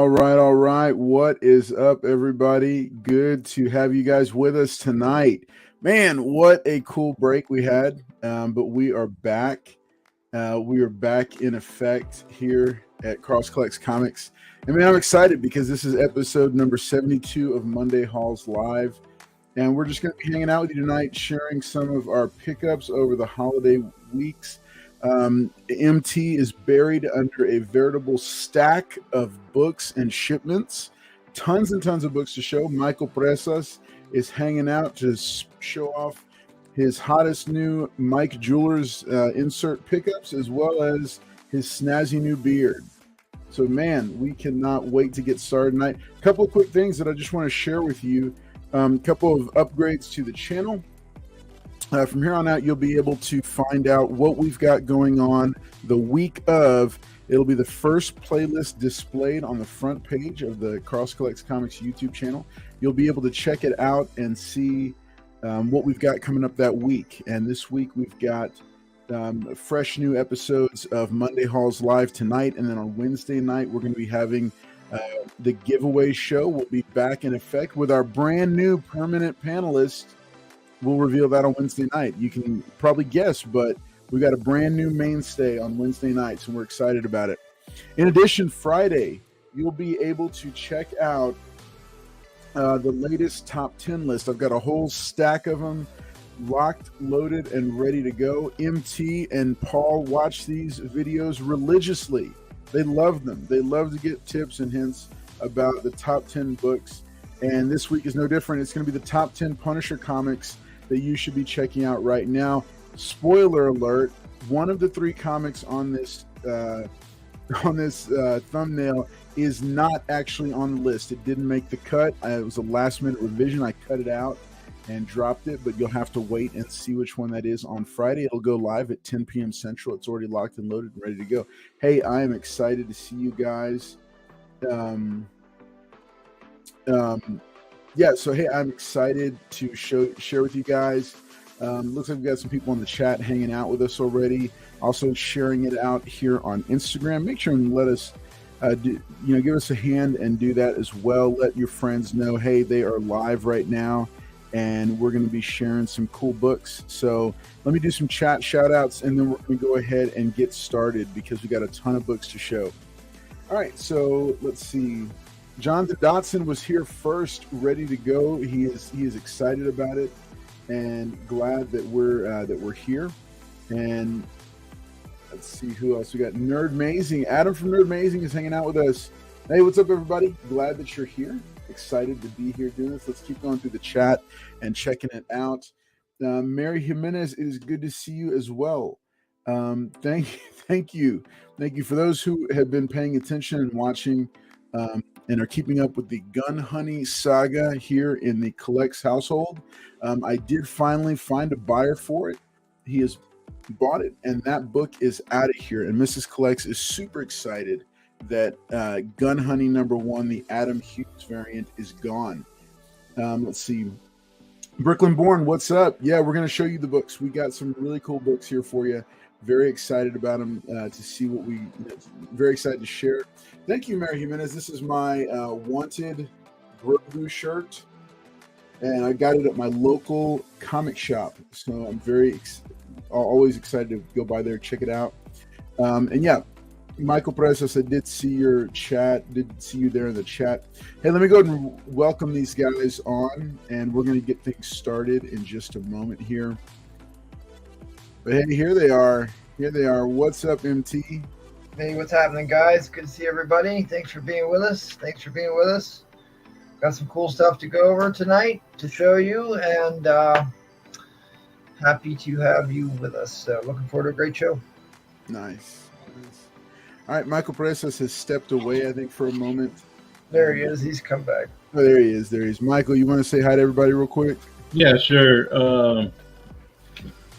All right. What is up, everybody? Good to have you guys with us tonight. Man, what a cool break we had. But we are back. We are back in effect here at Cross Collects Comics. And man, I'm excited because this is episode number 72 of Monday Halls Live. And we're just going to be hanging out with you tonight, sharing some of our pickups over the holiday weeks. MT is buried under a veritable stack of books and shipments. Tons and tons of books to show. Michael Presas is hanging out to show off his hottest new Mike Jewelers insert pickups, as well as his snazzy new beard. So, man, we cannot wait to get started tonight. A couple of quick things that I just want to share with you. A couple of upgrades to the channel. From here on out, you'll be able to find out what we've got going on the week of. It'll be the first playlist displayed on the front page of the Cross Collects Comics YouTube channel. You'll be able to check it out and see what we've got coming up that week. And this week, we've got fresh new episodes of Monday Halls Live tonight. And then on Wednesday night, we're going to be having the giveaway show. Will be back in effect with our brand new permanent panelist. We'll reveal that on Wednesday night. You can probably guess, but we got a brand new mainstay on Wednesday nights, and we're excited about it. In addition, Friday, you'll be able to check out the latest top 10 list. I've got a whole stack of them locked, loaded, and ready to go. MT and Paul watch these videos religiously. They love them. They love to get tips and hints about the top 10 books. And this week is no different. It's going to be the top 10 Punisher comics that you should be checking out right now. Spoiler alert, one of the three comics on this thumbnail is not actually on the list. It didn't make the cut. It was a last minute revision. I cut it out and dropped it, but you'll have to wait and see which one that is on Friday. It'll go live at 10 p.m. Central. It's already locked and loaded and ready to go. Hey, I am excited to see you guys. So hey, I'm excited to share with you guys. Looks like we've got some people in the chat hanging out with us already. Also sharing it out here on Instagram. Make sure and let us, give us a hand and do that as well. Let your friends know, hey, they are live right now, and we're going to be sharing some cool books. So let me do some chat shout outs, and then we're going to go ahead and get started because we got a ton of books to show. All right, so let's see. Jonathan Dotson was here first, ready to go. He is excited about it and glad that we're here. And let's see who else we got. Nerd Mazing. Adam from Nerd Mazing is hanging out with us. Hey, what's up, everybody? Glad that you're here. Excited to be here doing this. Let's keep going through the chat and checking it out. Mary Jimenez, it is good to see you as well. Thank you for those who have been paying attention and watching. And are keeping up with the Gun Honey saga here in the Collects household. I did finally find a buyer for it. He has bought it, and that book is out of here. And Mrs. Collects is super excited that Gun Honey #1, the Adam Hughes variant, is gone. Let's see. Brooklyn Born, what's up? Yeah, we're going to show you the books. We got some really cool books here for you. Very excited about them to see what very excited to share. Thank you, Mary Jimenez. This is my wanted Grogu shirt, and I got it at my local comic shop. So I'm always excited to go by there, check it out. And yeah, Michael Presas, I did see your chat, did see you there in the chat. Hey, let me go ahead and welcome these guys on, and we're going to get things started in just a moment here. But hey, here they are. What's up, MT? Hey, what's happening, guys? Good to see everybody. Thanks for being with us. Got some cool stuff to go over tonight to show you, and happy to have you with us. So looking forward to a great show. Nice. All right, Michael Presas has stepped away, I think, for a moment. There he is. He's come back. Oh, there he is. Michael, you want to say hi to everybody real quick? Yeah, sure.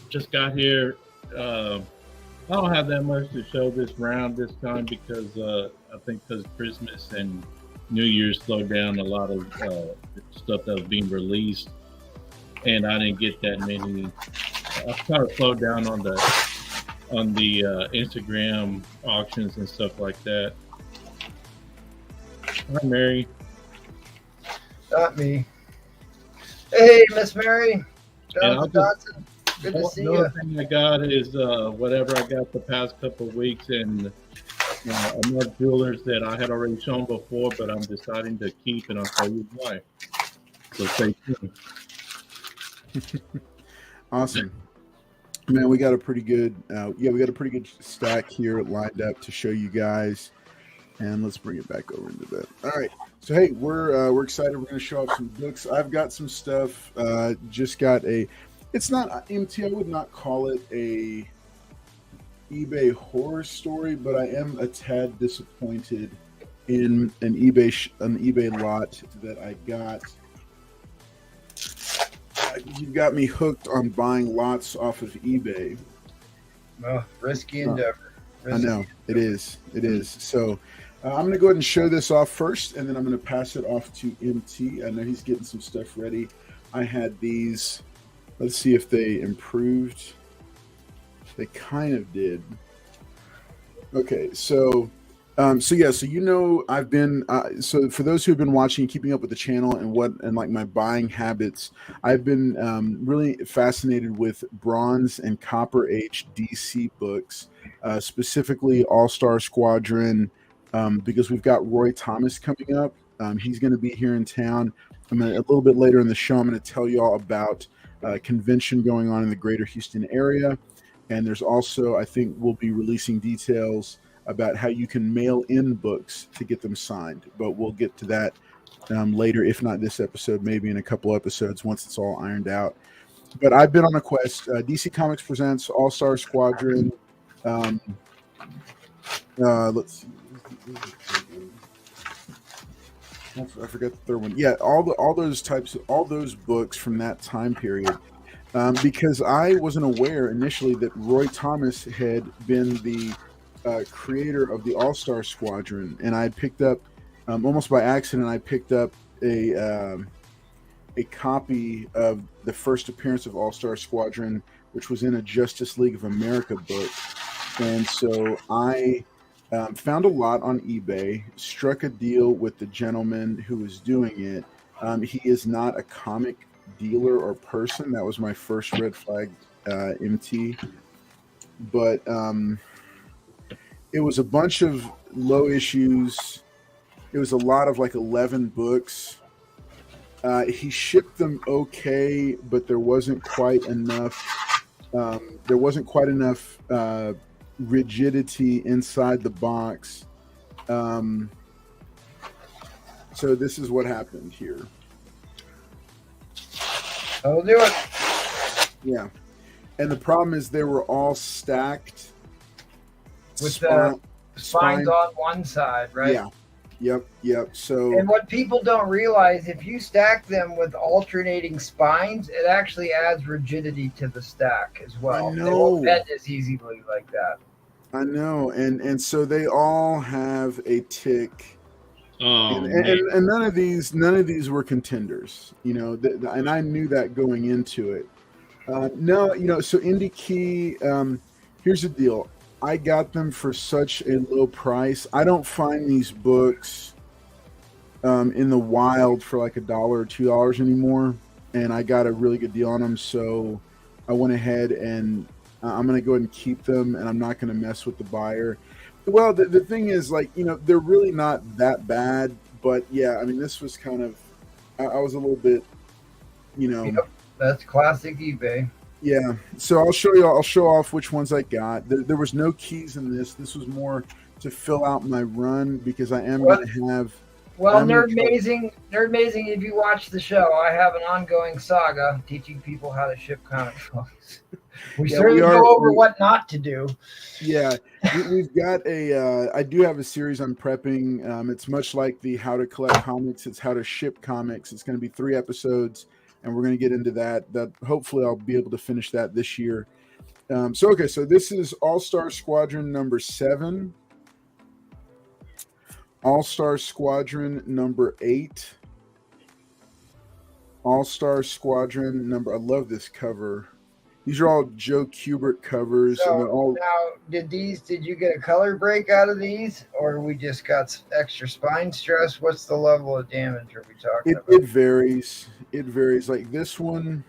Just got here. I don't have that much to show this time because I think because Christmas and New Year's slowed down a lot of stuff that was being released, and I didn't get that many. I kind of slowed down on the Instagram auctions and stuff like that. Hi, Mary. Not me. Hey, Miss Mary. And I'll Jonathan just Dodson. Good to see the you. only thing I got is whatever I got the past couple of weeks, and enough jewelers that I had already shown before, but I'm deciding to keep, and I'll tell you why. So stay tuned. Awesome. Man, we got a pretty good we got a pretty good stack here lined up to show you guys. And let's bring it back over into that. All right. So hey, we're excited. We're going to show off some books. I've got some stuff. Just got a. It's not MT. I would not call it a eBay horror story, but I am a tad disappointed in an eBay lot that I got. You got me hooked on buying lots off of eBay. Oh, risky endeavor. I know it is. It is. So I'm going to go ahead and show this off first, and then I'm going to pass it off to MT. I know he's getting some stuff ready. I had these. Let's see if they improved. They kind of did. Okay, so I've been so for those who've been watching, keeping up with the channel and like my buying habits, I've been really fascinated with Bronze and Copper Age DC books, specifically All Star Squadron, because we've got Roy Thomas coming up. He's going to be here in town. A little bit later in the show, I'm going to tell you all about a convention going on in the greater Houston area. And there's also, I think we'll be releasing details about how you can mail in books to get them signed. But we'll get to that later, if not this episode, maybe in a couple episodes once it's all ironed out. But I've been on a quest. DC Comics presents All-Star Squadron. Let's see. I forgot the third one. Yeah, all those books from that time period. Because I wasn't aware initially that Roy Thomas had been the creator of the All-Star Squadron, and I picked up almost by accident. I picked up a copy of the first appearance of All-Star Squadron, which was in a Justice League of America book, and so I found a lot on eBay. Struck a deal with the gentleman who was doing it. He is not a comic dealer or person. That was my first red flag, MT. But it was a bunch of low issues. It was a lot of like 11 books. He shipped them okay, but there wasn't quite enough. There wasn't quite enough rigidity inside the box. So this is what happened here. I'll do it. Yeah, and the problem is they were all stacked with the spines on one side, right? Yeah. Yep. So, and what people don't realize, if you stack them with alternating spines, it actually adds rigidity to the stack as well. I know. They won't bend as easily like that. I know, and so they all have a tick. And none of these were contenders, and I knew that going into it. So Indie Key, here's the deal. I got them for such a low price. I don't find these books in the wild for like $1 or $2 anymore, and I got a really good deal on them. So I went ahead and I'm going to go ahead and keep them, and I'm not going to mess with the buyer. Well, the thing is, they're really not that bad, but yeah, I mean, this was kind of, I was a little bit, Yep, that's classic eBay. Yeah, so I'll show off which ones I got. There was no keys in this. This was more to fill out my run because I am going to have. Well, Nerd Amazing. If you watch the show, I have an ongoing saga teaching people how to ship comic books. We go over what not to do. Yeah, we've got I do have a series I'm prepping. It's much like the How to Collect Comics. It's How to Ship Comics. It's going to be 3 episodes, and we're going to get into that. Hopefully I'll be able to finish that this year. So this is All-Star Squadron number 7. All-Star Squadron number 8. All-Star Squadron number. I love this cover. These are all Joe Kubert covers, and they're So all. now, did you get a color break out of these, or we just got extra spine stress? What's the level of damage are we talking about? It varies. It varies. Like this one,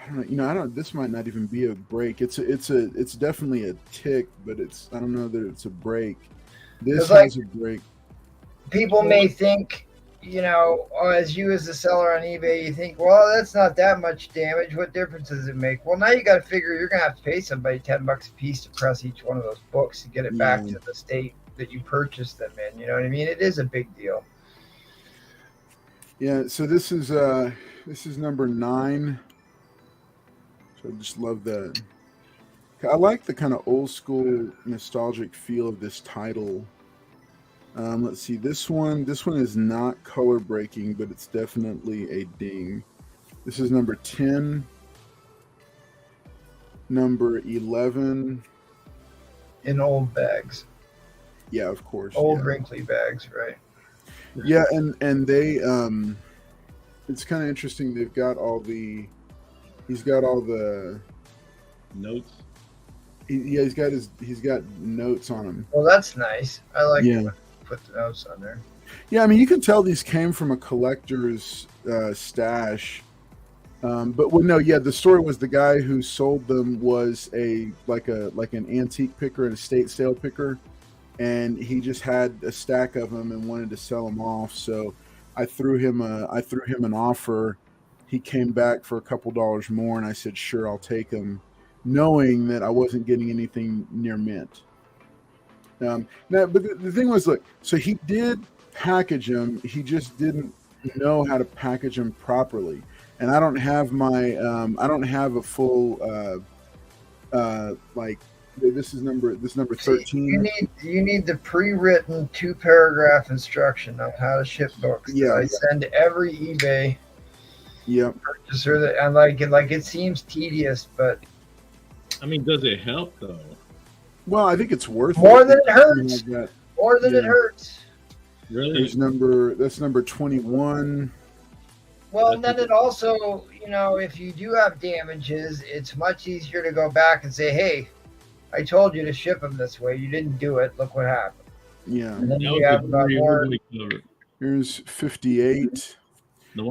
I don't know. I don't. This might not even be a break. It's definitely a tick, but I don't know that it's a break. This has a break. People may think, as you as the seller on eBay, you think, well, that's not that much damage. What difference does it make? Well, now you got to figure you're gonna have to pay somebody $10 a piece to press each one of those books to get it back to the state that you purchased them in. You know what I mean? It is a big deal. Yeah. So this is number 9. So I just love that. I like the kind of old school nostalgic feel of this title. Let's see. This one is not color breaking, but it's definitely a ding. This is number 10. Number 11. In old bags. Yeah, of course. Old wrinkly bags, right? Yeah, and they it's kind of interesting. They've got he's got all the notes. He's got notes on them. Well, that's nice. I like it when you put the notes on there. Yeah, I mean, you can tell these came from a collector's stash. The story was the guy who sold them was like an antique picker, an estate sale picker, and he just had a stack of them and wanted to sell them off. So I threw him an offer. He came back for a couple dollars more, and I said, sure, I'll take them, knowing that I wasn't getting anything near mint. But the thing was, look, so he did package them. He just didn't know how to package them properly. And I don't have I don't have a full, this is number 13. You need the pre-written 2-paragraph instruction on how to ship books. Yeah. I send every eBay purchaser that I like it seems tedious, but I mean, does it help though? Well, I think it's worth more than it hurts. More than it hurts. Really? That's number 21. Well, and then it also, if you do have damages, it's much easier to go back and say, hey, I told you to ship them this way. You didn't do it. Look what happened. Yeah. And then you have about more. Here's 58.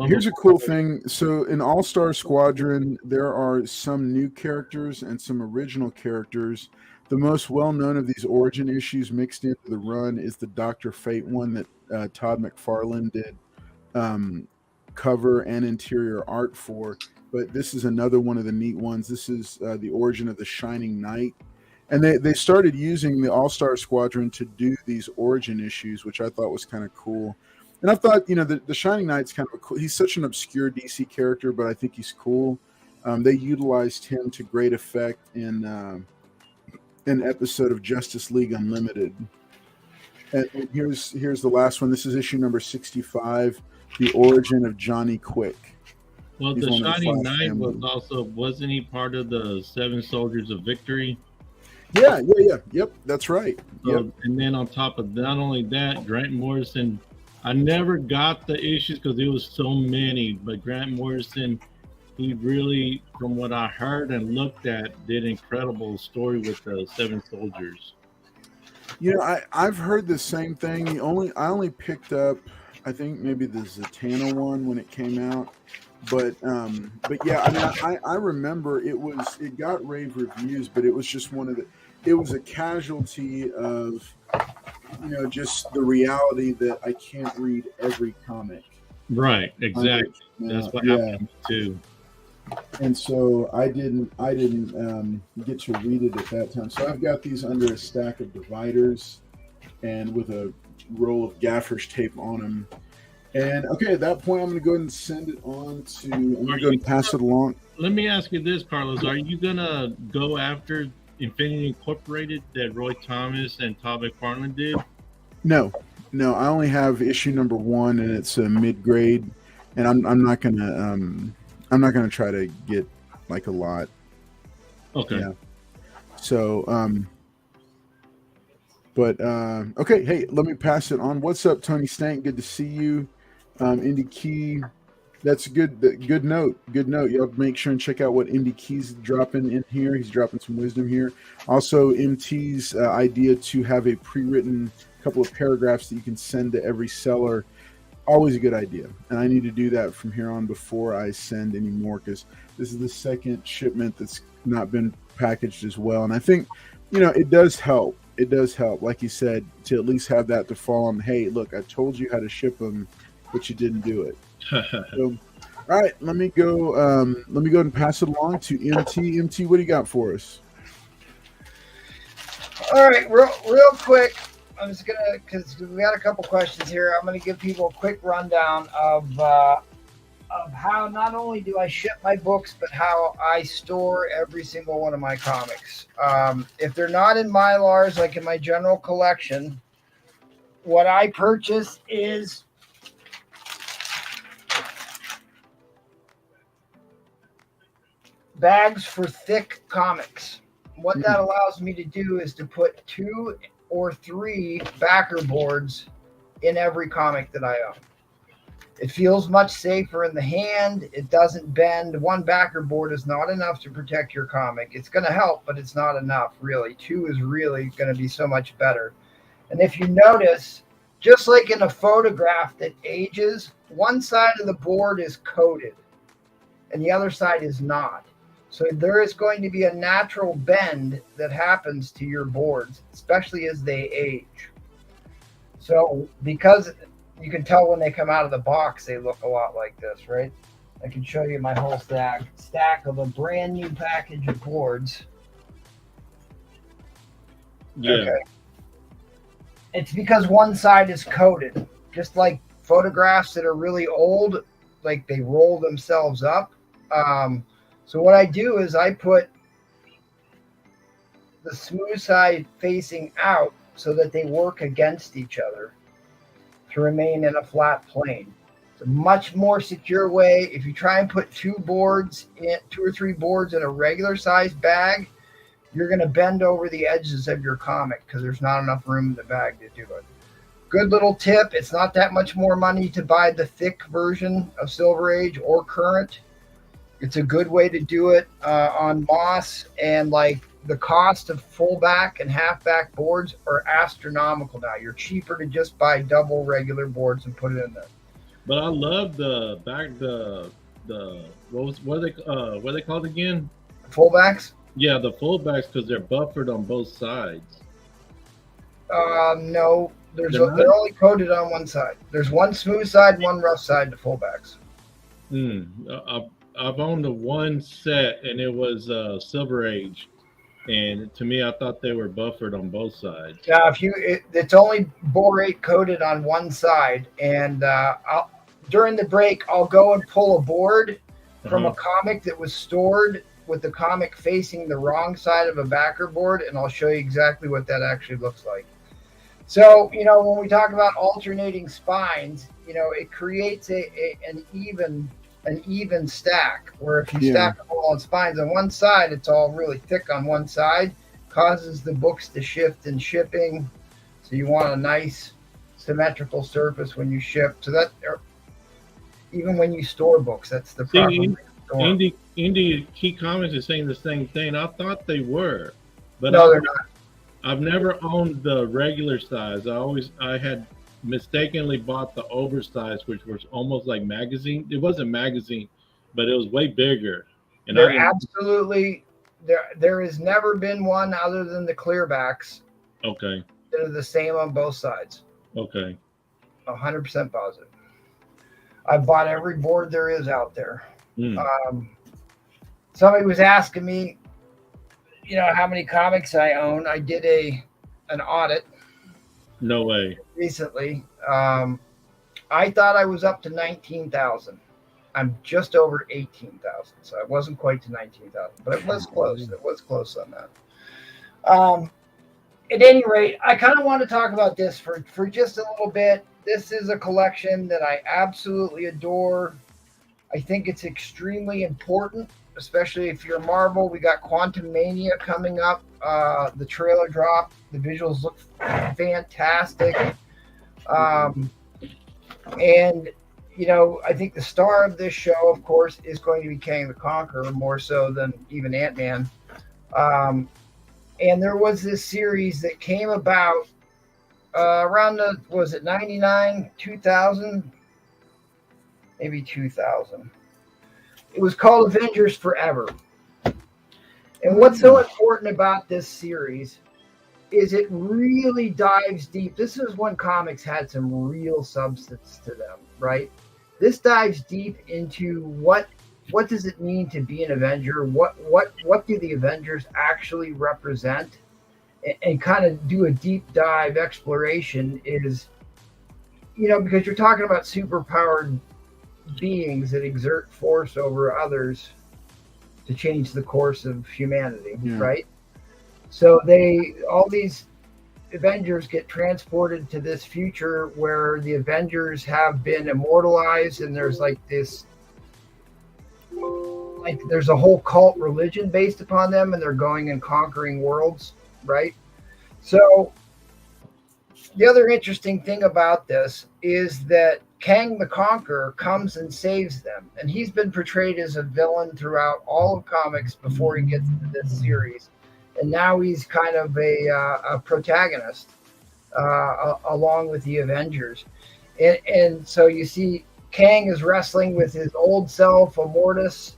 Here's a cool thing. So in All-Star Squadron, there are some new characters and some original characters. The most well-known of these origin issues mixed into the run is the Dr. Fate one that Todd McFarlane did cover and interior art for. But this is another one of the neat ones. This is the origin of the Shining Knight. And they started using the All-Star Squadron to do these origin issues, which I thought was kind of cool. And I thought, the Shining Knight's kind of cool. He's such an obscure DC character, but I think he's cool. They utilized him to great effect in an episode of Justice League Unlimited. And here's the last one. This is issue number 65, The Origin of Johnny Quick. Well, the Shining Knight wasn't he part of the 7 Soldiers of Victory? Yeah. Yep, that's right. So, and then on top of not only that, Grant Morrison, I never got the issues because there was so many, but Grant Morrison, he really, from what I heard and looked at, did incredible story with the 7 Soldiers. I've heard the same thing. I only picked up, I think maybe the Zatanna one when it came out, but yeah, I mean, I remember it got rave reviews, but it was just it was a casualty of just the reality that I can't read every comic. Right, exactly. That's what happened too. And so I didn't get to read it at that time. So I've got these under a stack of dividers and with a roll of gaffer's tape on them. And okay, at that point, I'm going to go ahead and send it on to. I'm going to go and pass it along. Let me ask you this, Carlos: are you going to go after Infinity Incorporated that Roy Thomas and Todd McFarlane did? No. I only have issue number 1, and it's a mid-grade, and I'm not gonna try to get like a lot. Okay. Yeah. So okay. Hey, let me pass it on. What's up, Tony Stank? Good to see you. Indy Key, That's a good note. Good note. Y'all make sure and check out what Indy Key's dropping in here. He's dropping some wisdom here. Also, MT's idea to have a pre-written couple of paragraphs that you can send to every seller. Always a good idea. And I need to do that from here on before I send any more, because this is the second shipment that's not been packaged as well. And I think, it does help. It does help, like you said, to at least have that to fall on. Hey, look, I told you how to ship them, but you didn't do it. So, all right, let me go and pass it along to MT. MT, what do you got for us? All right, real quick. I'm just gonna, because we got a couple questions here. I'm gonna give people a quick rundown of how not only do I ship my books, but how I store every single one of my comics. If they're not in Mylars, like in my general collection, what I purchase is bags for thick comics. What that allows me to do is to put 2 or 3 backer boards in every comic that I own. It feels much safer in the hand. It doesn't bend. 1 backer board is not enough to protect your comic. It's going to help, but it's not enough, really. 2 is really going to be so much better. And if you notice, just like in a photograph that ages, one side of the board is coated and the other side is not. So there is going to be a natural bend that happens to your boards, especially as they age. So because you can tell when they come out of the box, they look a lot like this, right? I can show you my whole stack of a brand new package of boards. Yeah. Okay. It's because one side is coated, just like photographs that are really old, like they roll themselves up. So what I do is I put the smooth side facing out so that they work against each other to remain in a flat plane. It's a much more secure way. If you try and put 2 or 3 boards in a regular size bag, you're going to bend over the edges of your comic because there's not enough room in the bag to do it. Good little tip. It's not that much more money to buy the thick version of Silver Age or Current. It's a good way to do it on Moss, and like the cost of fullback and halfback boards are astronomical now. You're cheaper to just buy double regular boards and put it in there. But I love what are they called again? Fullbacks? Yeah, the fullbacks, because they're buffered on both sides. No, they're only coated on one side. There's one smooth side, one rough side to fullbacks. I've owned the one set, and it was Silver Age, and to me, I thought they were buffered on both sides. Yeah, it's only borate coated on one side, and during the break, I'll go and pull a board from a comic that was stored with the comic facing the wrong side of a backer board, and I'll show you exactly what that actually looks like. So, when we talk about alternating spines, it creates an even stack, where if you stack them all on spines on one side, it's all really thick on one side, causes the books to shift in shipping. So you want a nice symmetrical surface when you ship. So that, even when you store books, that's the proper way to store. Indy Key Comics is saying the same thing. I thought they were, but no, they're not. I've never owned the regular size. I had mistakenly bought the oversized, which was almost like magazine. It wasn't magazine, but it was way bigger. And they're absolutely there has never been one other than the clearbacks. Okay. That are the same on both sides. Okay. 100% positive. I've bought every board there is out there. Somebody was asking me, how many comics I own. I did an audit. No way. Recently, I thought I was up to 19,000. I'm just over 18,000, so I wasn't quite to 19,000, but it was close. It was close on that. At any rate, I kind of want to talk about this for just a little bit. This is a collection that I absolutely adore. I think it's extremely important, especially if you're Marvel. We got Quantum Mania coming up. The trailer dropped. The visuals look fantastic. And I think the star of this show, of course, is going to be Kang the Conqueror, more so than even Ant-Man. And there was this series that came about around was it 99, 2000? Maybe 2000. It was called Avengers Forever. And what's so important about this series is it really dives deep. This is when comics had some real substance to them, right? This dives deep into what does it mean to be an Avenger? What do the Avengers actually represent? And kind of do a deep dive exploration is, because you're talking about superpowered beings that exert force over others to change the course of humanity, right? So all these Avengers get transported to this future where the Avengers have been immortalized, and there's there's a whole cult religion based upon them, and they're going and conquering worlds, right? So the other interesting thing about this is that Kang the Conqueror comes and saves them, and he's been portrayed as a villain throughout all of comics before he gets into this series, and now he's kind of a protagonist along with the Avengers, and so you see Kang is wrestling with his old self. Immortus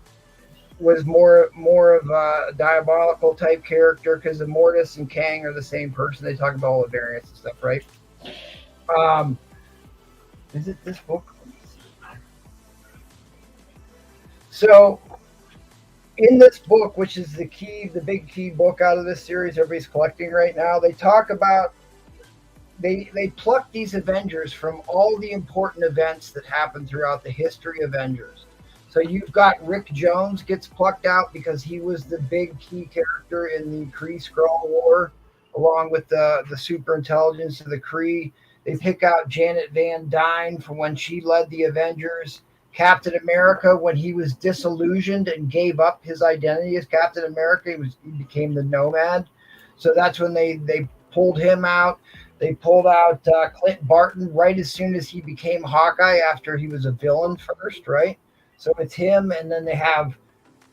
was more of a diabolical type character, because Immortus and Kang are the same person. They talk about all the variants and stuff, right? Is it this book? So in this book, which is the big key book out of this series everybody's collecting right now, they talk about they pluck these Avengers from all the important events that happen throughout the history of Avengers. So you've got Rick Jones gets plucked out because he was the big key character in the Kree-Skrull War, along with the super intelligence of the Kree. They pick out Janet Van Dyne from when she led the Avengers. Captain America, when he was disillusioned and gave up his identity as Captain America, he became the Nomad. So that's when they pulled him out. They pulled out Clint Barton right as soon as he became Hawkeye, after he was a villain first, right? So it's him, and then they have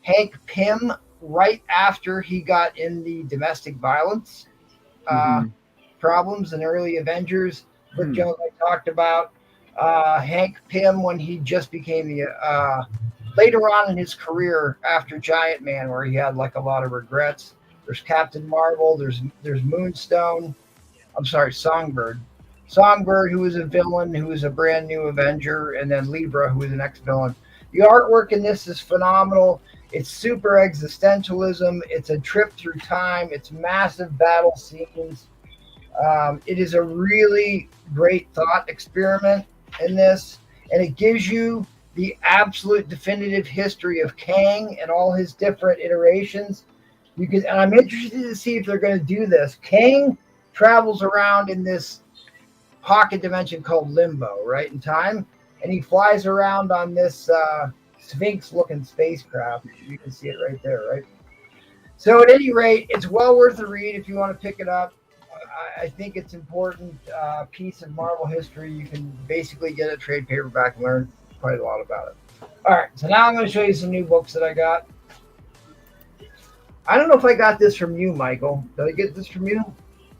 Hank Pym right after he got in the domestic violence problems in early Avengers. Rick Jones I talked about. Hank Pym when he just became the later on in his career after Giant Man, where he had like a lot of regrets. There's Captain Marvel. There's Moonstone. I'm sorry, Songbird. Songbird, who was a villain, who was a brand new Avenger, and then Libra, who was an ex-villain. The artwork in this is phenomenal. It's super existentialism. It's a trip through time. It's massive battle scenes. It is a really great thought experiment in this, and it gives you the absolute definitive history of Kang and all his different iterations. And I'm interested to see if they're going to do this. Kang travels around in this pocket dimension called Limbo, right, in time, and he flies around on this Sphinx-looking spacecraft. You can see it right there, right? So at any rate, it's well worth a read if you want to pick it up. I think it's important piece of Marvel history. You can basically get a trade paperback and learn quite a lot about it. All right, so now I'm going to show you some new books that I got. I don't know if I got this from you, Michael. Did I get this from you?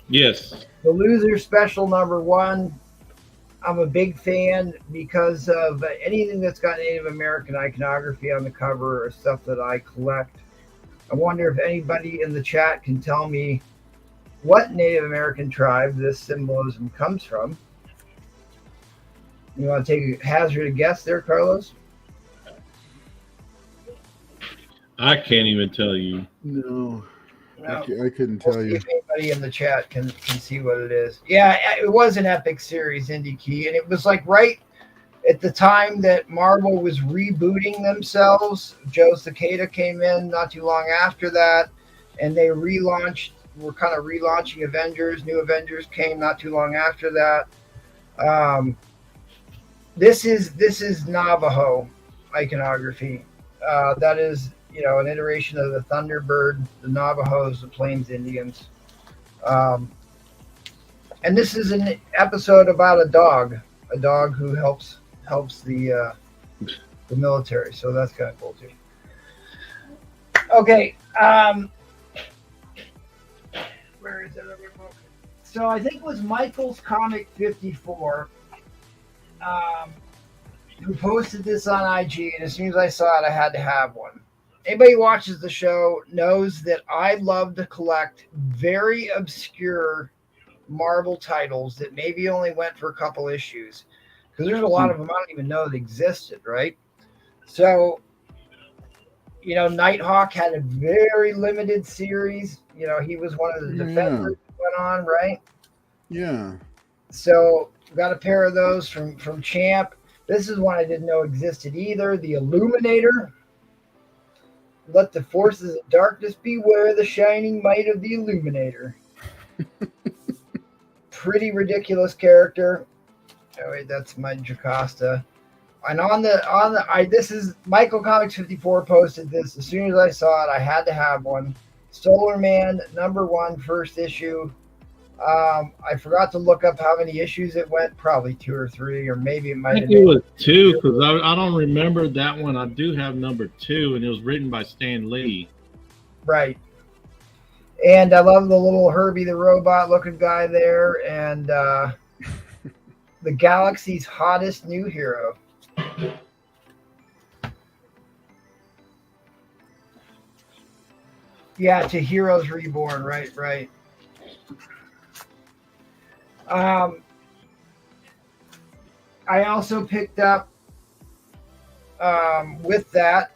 Yes. The Loser Special #1. I'm a big fan because of anything that's got Native American iconography on the cover or stuff that I collect. I wonder if anybody in the chat can tell me what Native American tribe this symbolism comes from. You want to take a hazard guess there, Carlos? I can't even tell you. No. I couldn't tell you. If anybody in the chat can see what it is. Yeah, it was an epic series, Indie Key, and it was like right at the time that Marvel was rebooting themselves. Joe Cicada came in not too long after that, and they were kind of relaunching Avengers. New Avengers came not too long after that. This is Navajo iconography. That is, an iteration of the Thunderbird, the Navajos, the Plains Indians. And this is an episode about a dog who helps helps the military. So that's kind of cool too. Okay, where is that other book? So I think it was Michael's Comic 54 who posted this on IG, and as soon as I saw it, I had to have one. Anybody who watches the show knows that I love to collect very obscure Marvel titles that maybe only went for a couple issues, because there's a lot of them I don't even know that existed, right? So, you know, Nighthawk had a very limited series. You know, he was one of the defenders that went on, right? Yeah. So got a pair of those from Champ. This is one I didn't know existed either. The Illuminator. Let the forces of darkness beware the shining might of the Illuminator. Pretty ridiculous character. Oh wait, that's my Jocasta. And this is Michael Comics 54 posted this. As soon as I saw it, I had to have one. Solar Man #1 first issue. I forgot to look up how many issues it went. Probably 2 or 3, or maybe it might. I think it was 2 because I don't remember that one. I do have #2, and it was written by Stan Lee. Right. And I love the little Herbie the robot looking guy there, and the galaxy's hottest new hero. Yeah, to Heroes Reborn, right. I also picked up with that.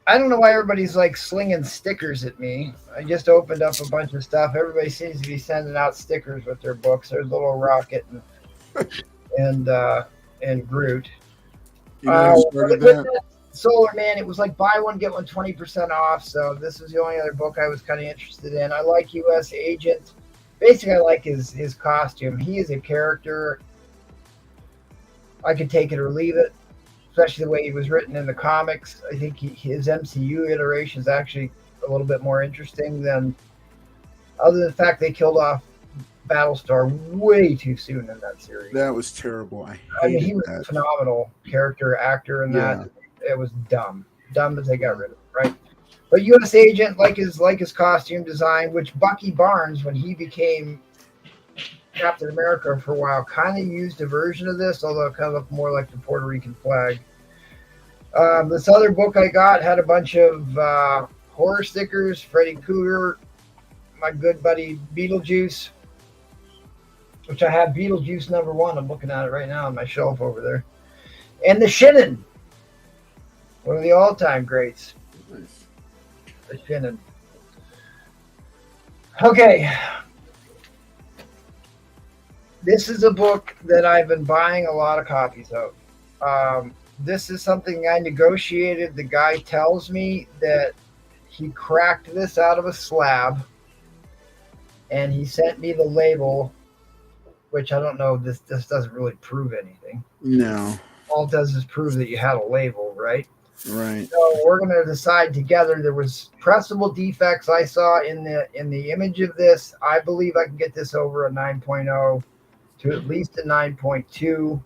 I don't know why everybody's like slinging stickers at me. I just opened up a bunch of stuff. Everybody seems to be sending out stickers with their books. There's Little Rocket and Groot. With that Solar Man, it was like buy one get one 20% off. So this was the only other book I was kind of interested in. I like U.S. Agent. Basically, I like his costume. He is a character. I could take it or leave it, especially the way he was written in the comics. I think his MCU iteration is actually a little bit more interesting than, other than the fact they killed off Battlestar way too soon in that series. That was terrible. I mean, he was a phenomenal character, actor in that. It was dumb that they got rid of, right? But U.S. Agent, like his costume design, which Bucky Barnes, when he became Captain America for a while, kind of used a version of this, although it kind of looked more like the Puerto Rican flag. This other book I got had a bunch of horror stickers, Freddy Krueger, my good buddy Beetlejuice, which I have Beetlejuice #1. I'm looking at it right now on my shelf over there. And the Shinnin, one of the all-time greats. Nice. The Shinnin. Okay. This is a book that I've been buying a lot of copies of. This is something I negotiated. The guy tells me that he cracked this out of a slab, and he sent me the label, which I don't know. This doesn't really prove anything. No. All it does is prove that you had a label, right? Right. So we're going to decide together. There was pressable defects I saw in the image of this. I believe I can get this over a 9.0 to at least a 9.2.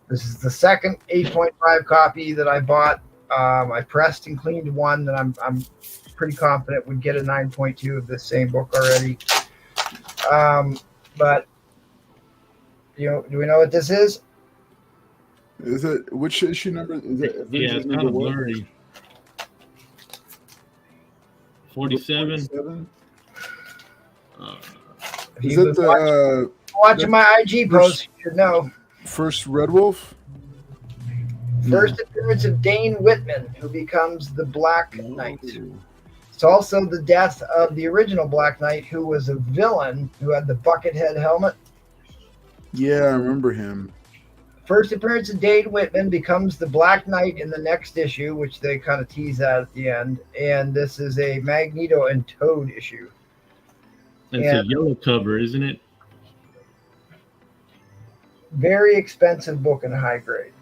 This is the second 8.5 copy that I bought. I pressed and cleaned one that I'm pretty confident would get a 9.2 of this same book already. But do we know what this is? Is it which issue number? Is it? Yeah, it's kind of blurry. 47. Is If it the watching my IG post, you should know. first Red Wolf? First appearance of Dane Whitman, who becomes the Black Knight. It's also the death of the original Black Knight, who was a villain who had the bucket head helmet. Yeah, I remember him. First appearance of Dane Whitman becomes the Black Knight in the next issue, which they kind of tease at the end. And this is a Magneto and Toad issue. It's a yellow cover, isn't it? Very expensive book and high grade.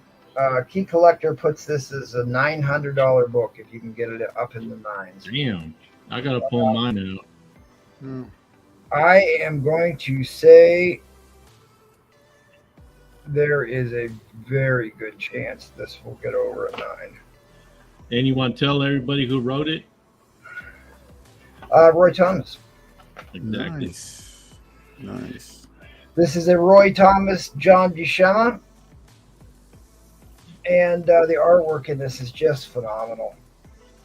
Key Collector puts this as a $900 book if you can get it up in the nines. Damn, I gotta pull mine out. I am going to say there is a very good chance this will get over a 9. And you want to tell everybody who wrote it? Roy Thomas. Exactly. Nice. This is a Roy Thomas, John Buscema. And the artwork in this is just phenomenal.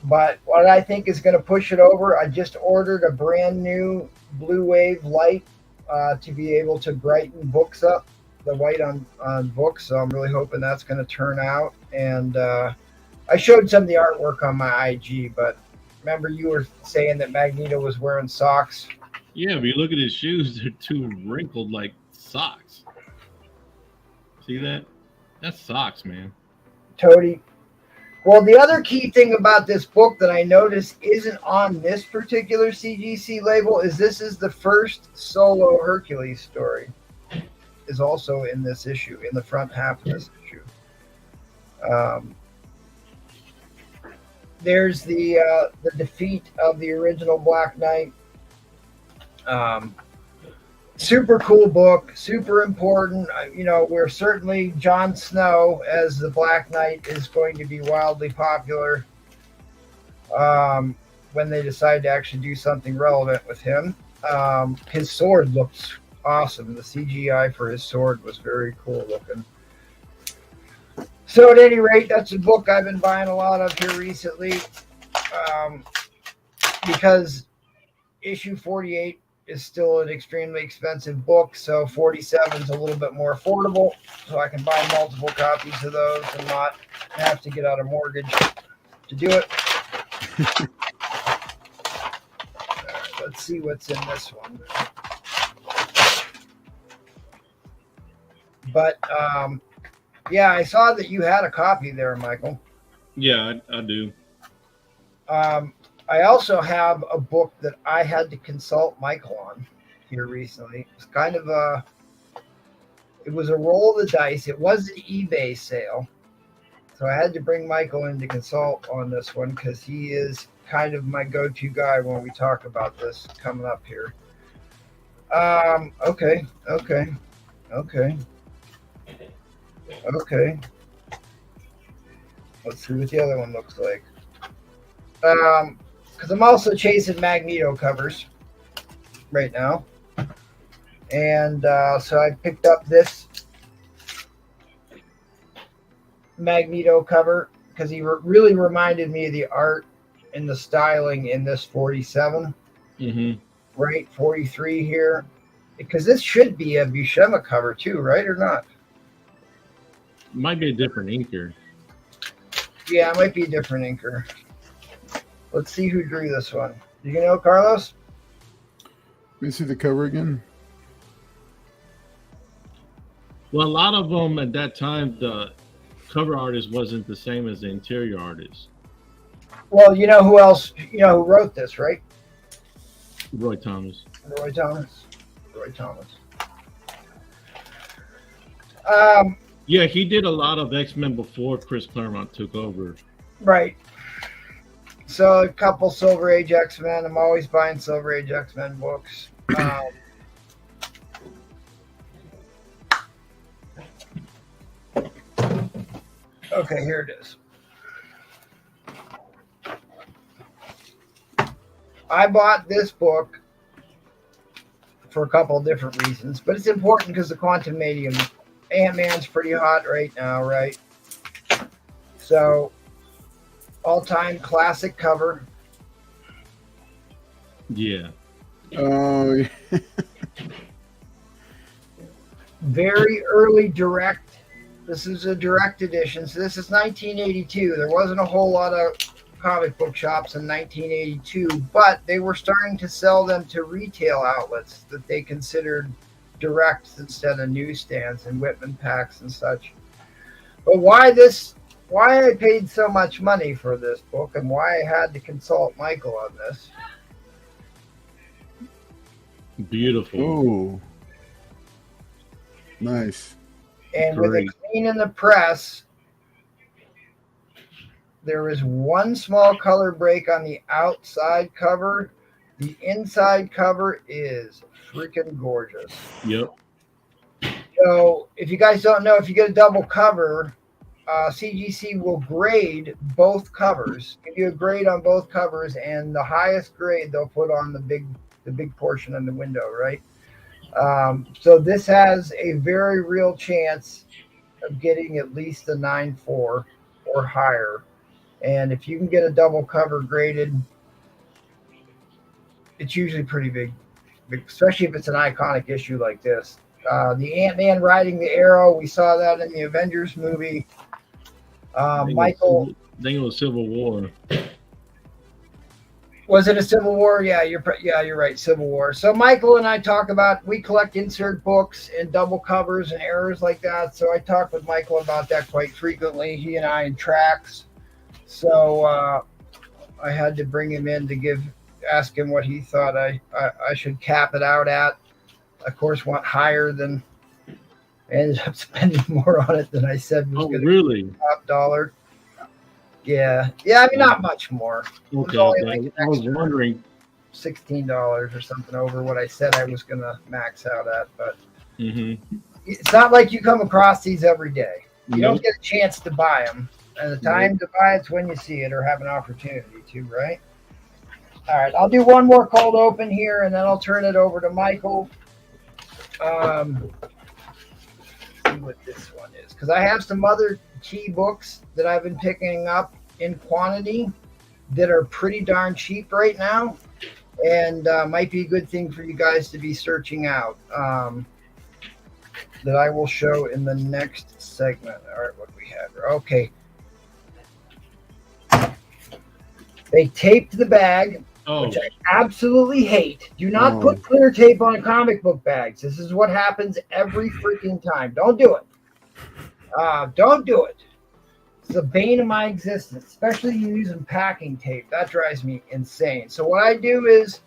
But what I think is going to push it over, I just ordered a brand new Blue Wave light to be able to brighten books up, the white on books. So I'm really hoping that's going to turn out. And I showed some of the artwork on my IG, but remember you were saying that Magneto was wearing socks? Yeah, if you look at his shoes, they're too wrinkled like socks. See that? That's socks, man. Toady. Well, the other key thing about this book that I noticed isn't on this particular CGC label is this is the first solo Hercules story. Is also in this issue, in the front half of this issue. There's the defeat of the original Black Knight. Super cool book, super important. We're certainly Jon Snow as the Black Knight is going to be wildly popular when they decide to actually do something relevant with him. His sword looks awesome. The CGI for his sword was very cool looking. So at any rate, that's a book I've been buying a lot of here recently because issue 48 is still an extremely expensive book, so 47 is a little bit more affordable, so I can buy multiple copies of those and not have to get out a mortgage to do it. All right, let's see what's in this one. But yeah, I saw that you had a copy there, Michael. Yeah, I do. I also have a book that I had to consult Michael on here recently. It's kind of it was a roll of the dice. It was an eBay sale. So I had to bring Michael in to consult on this one because he is kind of my go-to guy when we talk about this coming up here. Okay. Let's see what the other one looks like. Because I'm also chasing Magneto covers right now. And so I picked up this Magneto cover because he really reminded me of the art and the styling in this 47. Mm-hmm. Right, 43 here. Because this should be a Buscema cover too, right, or not? Might be a different inker. Yeah, it might be a different inker. Let's see who drew this one. Do you know, Carlos? Let me see the cover again. Well, a lot of them at that time, the cover artist wasn't the same as the interior artist. Well, you know who else? You know who wrote this, right? Roy Thomas. Roy Thomas. Yeah, he did a lot of X-Men before Chris Claremont took over. Right. So a couple Silver Age X-Men. I'm always buying Silver Age X-Men books. Okay, here it is. I bought this book for a couple of different reasons, but it's important because the quantum medium, Ant-Man's pretty hot right now, right? So, all-time classic cover. Yeah. Oh, yeah. Very early direct. This is a direct edition. So this is 1982. There wasn't a whole lot of comic book shops in 1982, but they were starting to sell them to retail outlets that they considered directs instead of newsstands and Whitman packs and such. But why I paid so much money for this book and why I had to consult Michael on this. Beautiful. Oh, nice. And with it clean in the press, there is one small color break on the outside cover. The inside cover is freaking gorgeous. Yep. So if you guys don't know, if you get a double cover, CGC will grade both covers, give you a grade on both covers, and the highest grade they'll put on the big portion on the window, right? So this has a very real chance of getting at least a 9.4 or higher. And if you can get a double cover graded, it's usually pretty big, especially if it's an iconic issue like this. The Ant-Man riding the arrow, we saw that in the Avengers movie. Michael, I think it was Civil War. Was it a Civil War? Yeah, you're right, Civil War. So Michael and I talk about, we collect insert books and double covers and errors like that. So I talk with Michael about that quite frequently. He and I in tracks. So I had to bring him in to ask him what he thought I should cap it out at. Of course, went higher than. I ended up spending more on it than I said was going to really? be top dollar. Yeah. I mean, not much more. Okay. I was wondering. $16 or something over what I said I was going to max out at, but it's not like you come across these every day. You don't get a chance to buy them, and the time to buy it's when you see it or have an opportunity to, right? All right, I'll do one more cold open here, and then I'll turn it over to Michael. See what this one is, because I have some other key books that I've been picking up in quantity that are pretty darn cheap right now, and might be a good thing for you guys to be searching out, that I will show in the next segment. All right, what do we have here? Okay. They taped the bag, which I absolutely hate. Do not put clear tape on comic book bags. This is what happens every freaking time. Don't do it. Don't do it. It's the bane of my existence, especially using packing tape. That drives me insane. So what I do is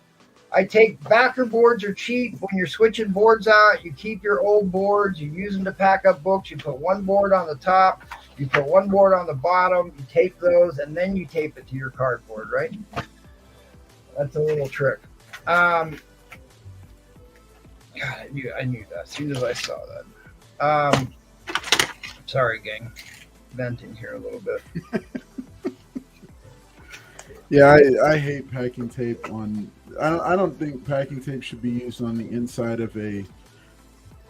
I take backer boards are cheap. When you're switching boards out, you keep your old boards. You use them to pack up books. You put one board on the top. You put one board on the bottom. You tape those, and then you tape it to your cardboard, right? That's a little trick. God, I knew that as soon as I saw that. Sorry, gang. Venting here a little bit. Yeah, I hate packing tape on. I don't think packing tape should be used on the inside of a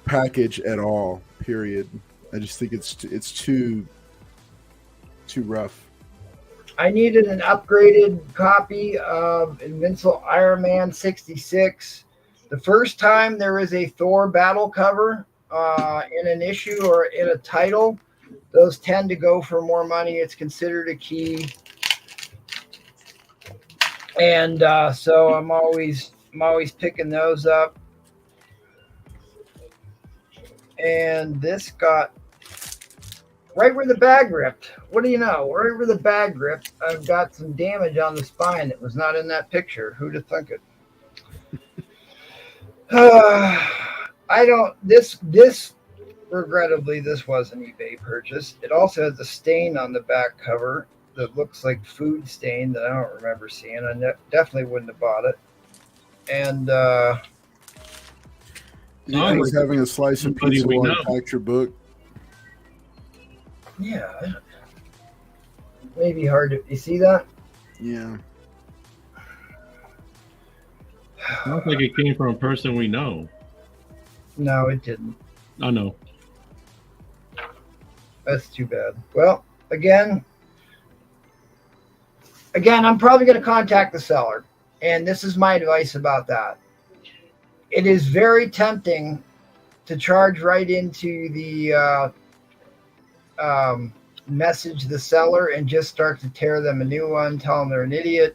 package at all. Period. I just think it's too rough. I needed an upgraded copy of Invincible Iron Man 66. The first time there is a Thor battle cover in an issue or in a title, those tend to go for more money. It's considered a key. And so I'm always picking those up. And this got right where the bag ripped. What do you know? Right where the bag ripped, I've got some damage on the spine that was not in that picture. Who'd have thunk it? This regrettably, this was an eBay purchase. It also has a stain on the back cover that looks like food stain that I don't remember seeing. I definitely wouldn't have bought it. And he's having a slice of pizza while you packed your book. Yeah, maybe hard to. You see that? Yeah. Sounds like it came from a person we know. No, it didn't. I know. That's too bad. Well, again, I'm probably going to contact the seller, and this is my advice about that. It is very tempting to charge right into the message the seller and just start to tear them a new one, tell them they're an idiot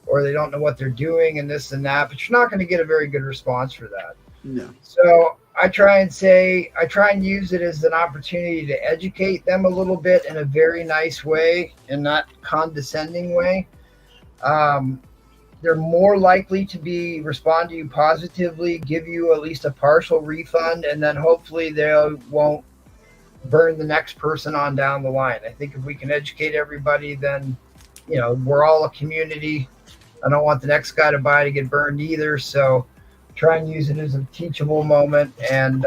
or they don't know what they're doing and this and that, but you're not going to get a very good response for that. No. So I try and use it as an opportunity to educate them a little bit in a very nice way and not condescending way. They're more likely to respond to you positively, give you at least a partial refund, and then hopefully they won't burn the next person on down the line. I think if we can educate everybody, then, we're all a community. I don't want the next guy to buy to get burned either. So try and use it as a teachable moment and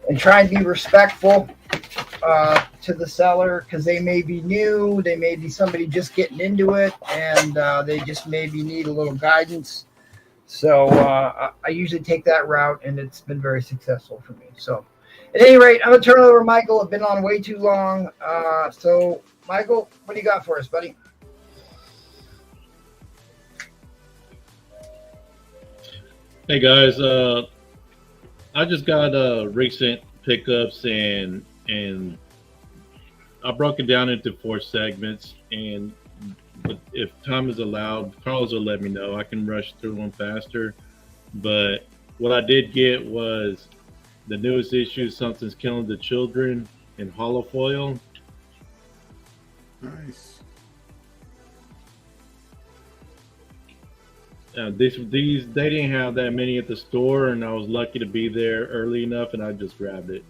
and try and be respectful to the seller, because they may be new, they may be somebody just getting into it, and they just maybe need a little guidance. So I usually take that route, and it's been very successful for me. So at any rate, I'm going to turn it over to Michael. I've been on way too long. So Michael, what do you got for us, buddy? Hey guys, I just got recent pickups, and I broke it down into 4 segments, and but if time is allowed, Carlos will let me know. I can rush through them faster. But what I did get was the newest issue, Something's Killing the Children, in hollow foil. Nice. These they didn't have that many at the store, and I was lucky to be there early enough, and I just grabbed it.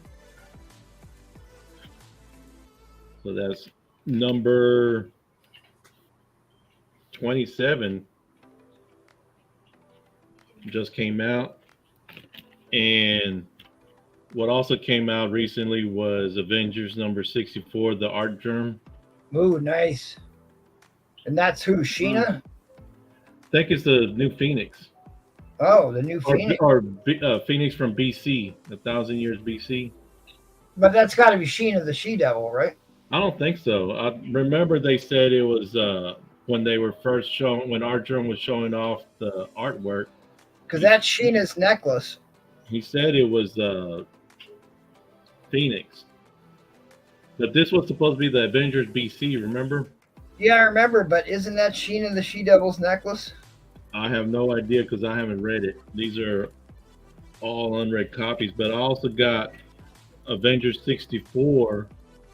So that's number 27 just came out. And what also came out recently was Avengers number 64, the art germ. Ooh, nice. And that's who, Sheena? I think it's the new Phoenix. Oh, the new Phoenix. Or Phoenix from BC, 1,000 years BC. But that's got to be Sheena the She-Devil, right? I don't think so. I remember they said it was when they were first showing, when art germ was showing off the artwork. Because that's Sheena's necklace. He said it was Phoenix. But this was supposed to be the Avengers BC, remember? Yeah, I remember, but isn't that Sheena the She-Devil's necklace? I have no idea because I haven't read it. These are all unread copies, but I also got Avengers 64,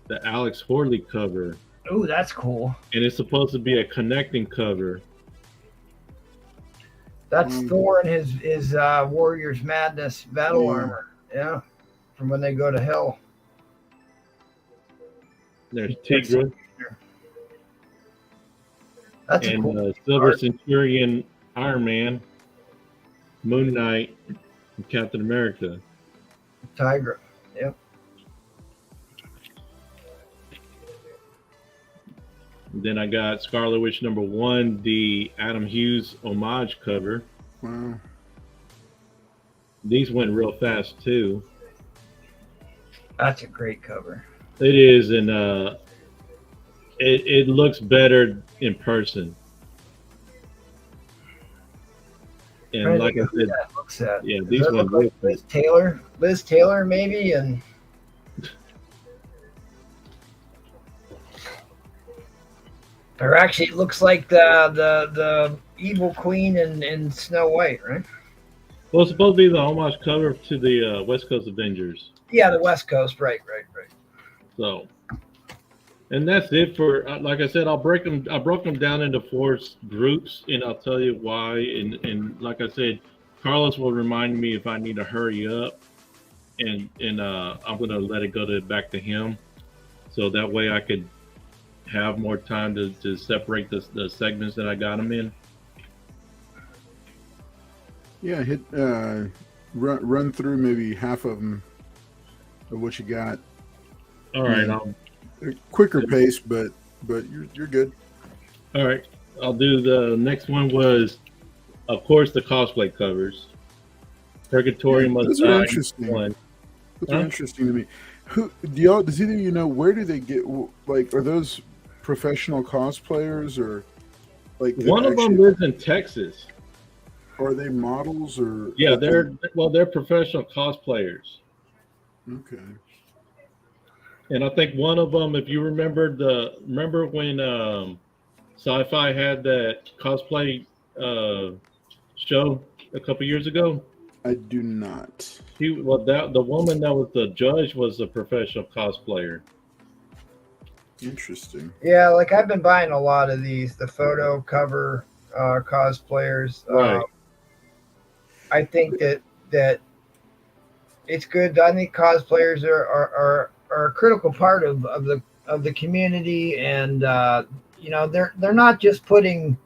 the Alex Horley cover. Oh, that's cool. And it's supposed to be a connecting cover. That's Thor and his Warriors Madness battle armor. Yeah, from when they go to hell. There's Tigra. That's and cool. Silver Centurion, Iron Man, Moon Knight, and Captain America. Tigra. Yep. And then I got Scarlet Witch number 1, the Adam Hughes homage cover. Wow. These went real fast too. That's a great cover. It is, and it looks better in person. And like I said, looks at. Yeah, Does these that ones look like Liz Taylor maybe, and or actually it looks like the evil queen in Snow White, right? Well, it's supposed to be the homage cover to the West Coast Avengers. Yeah, the West Coast, right. So, and that's it for. Like I said, I broke them down into 4 groups, and I'll tell you why. And like I said, Carlos will remind me if I need to hurry up, and I'm gonna let it go back to him, so that way I could have more time to separate the segments that I got them in. Yeah, hit run through maybe half of them of what you got. All right, A quicker pace, but you're good. All right, I'll do the next one. Was of course the cosplay covers. Purgatory Must Those Die. are interesting. Those are interesting to me. Does either of you know where do they get? Like, are those professional cosplayers or like One of them lives in Texas. Are they models or? Yeah, they're professional cosplayers. Okay. And I think one of them, if you remember when Sci-Fi had that cosplay show a couple years ago? I do not. The woman that was the judge was a professional cosplayer. Interesting. Yeah, like I've been buying a lot of these, the photo cover cosplayers. Right. I think that it's good. I think cosplayers are a critical part of the community, and they're not just putting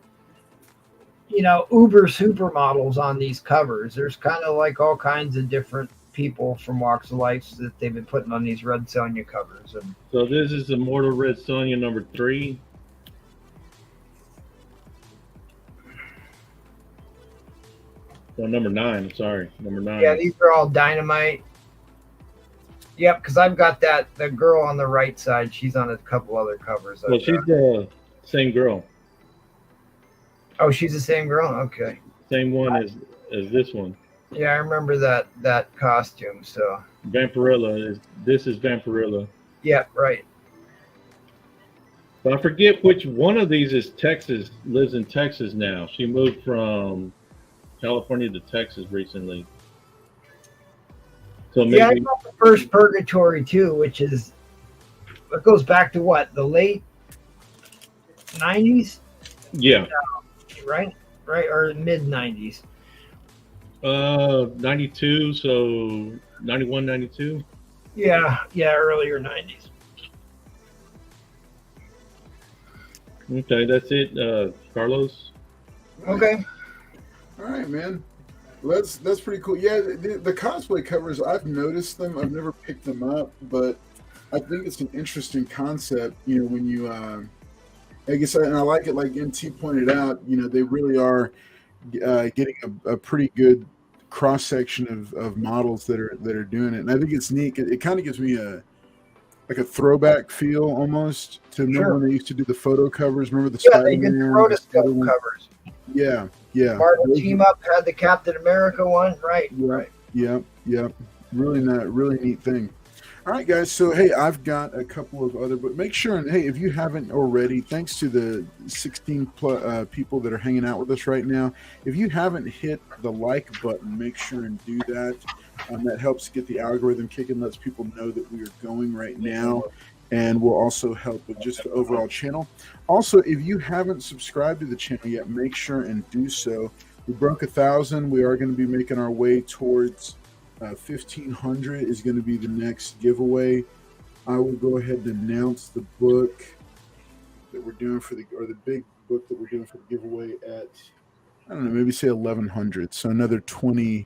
uber supermodels on these covers. There's kind of like all kinds of different people from walks of life that they've been putting on these Red Sonja covers. And So this is Immortal Red Sonja number 3. No, number 9. Sorry, number 9. yeah, these are all Dynamite. Yep, because I've got the girl on the right side. She's on a couple other covers. Well, she's the same girl. Oh, she's the same girl? Okay. Same one as this one. Yeah, I remember that costume. So Vampirilla this is Vampirilla. yeah, right. But I forget which one of these is Texas, lives in Texas now. She moved from California to Texas recently. So maybe, Yeah, I got the first Purgatory too, which is it goes back to what, the late 90s, yeah. right, or mid 90s. 92, so 91, 92. Yeah, earlier 90s. Okay, that's it, Carlos. Okay. All right, man. That's pretty cool. Yeah, the cosplay covers, I've noticed them. I've never picked them up, but I think it's an interesting concept. You know, when you, I guess, and I like it. Like NT pointed out, you know, they really are getting a pretty good cross section of models that are doing it, and I think it's neat. It kind of gives me a throwback feel almost to remember when they used to do the photo covers. Remember the they did the rotoscope covers. Yeah. Marvel Team Up had the Captain America one, right? Yep. Really neat thing. All right, guys. So, hey, I've got a couple of other, but make sure, and hey, if you haven't already, thanks to the 16 people that are hanging out with us right now, if you haven't hit the like button, make sure and do that. That helps get the algorithm kicking, lets people know that we are going right now, and will also help with just the overall channel. Also, if you haven't subscribed to the channel yet, make sure and do so. We broke 1,000. We are going to be making our way towards 1,500 is going to be the next giveaway. I will go ahead and announce the book that we're doing the big book that we're doing for the giveaway at, I don't know, maybe say 1,100. So another 20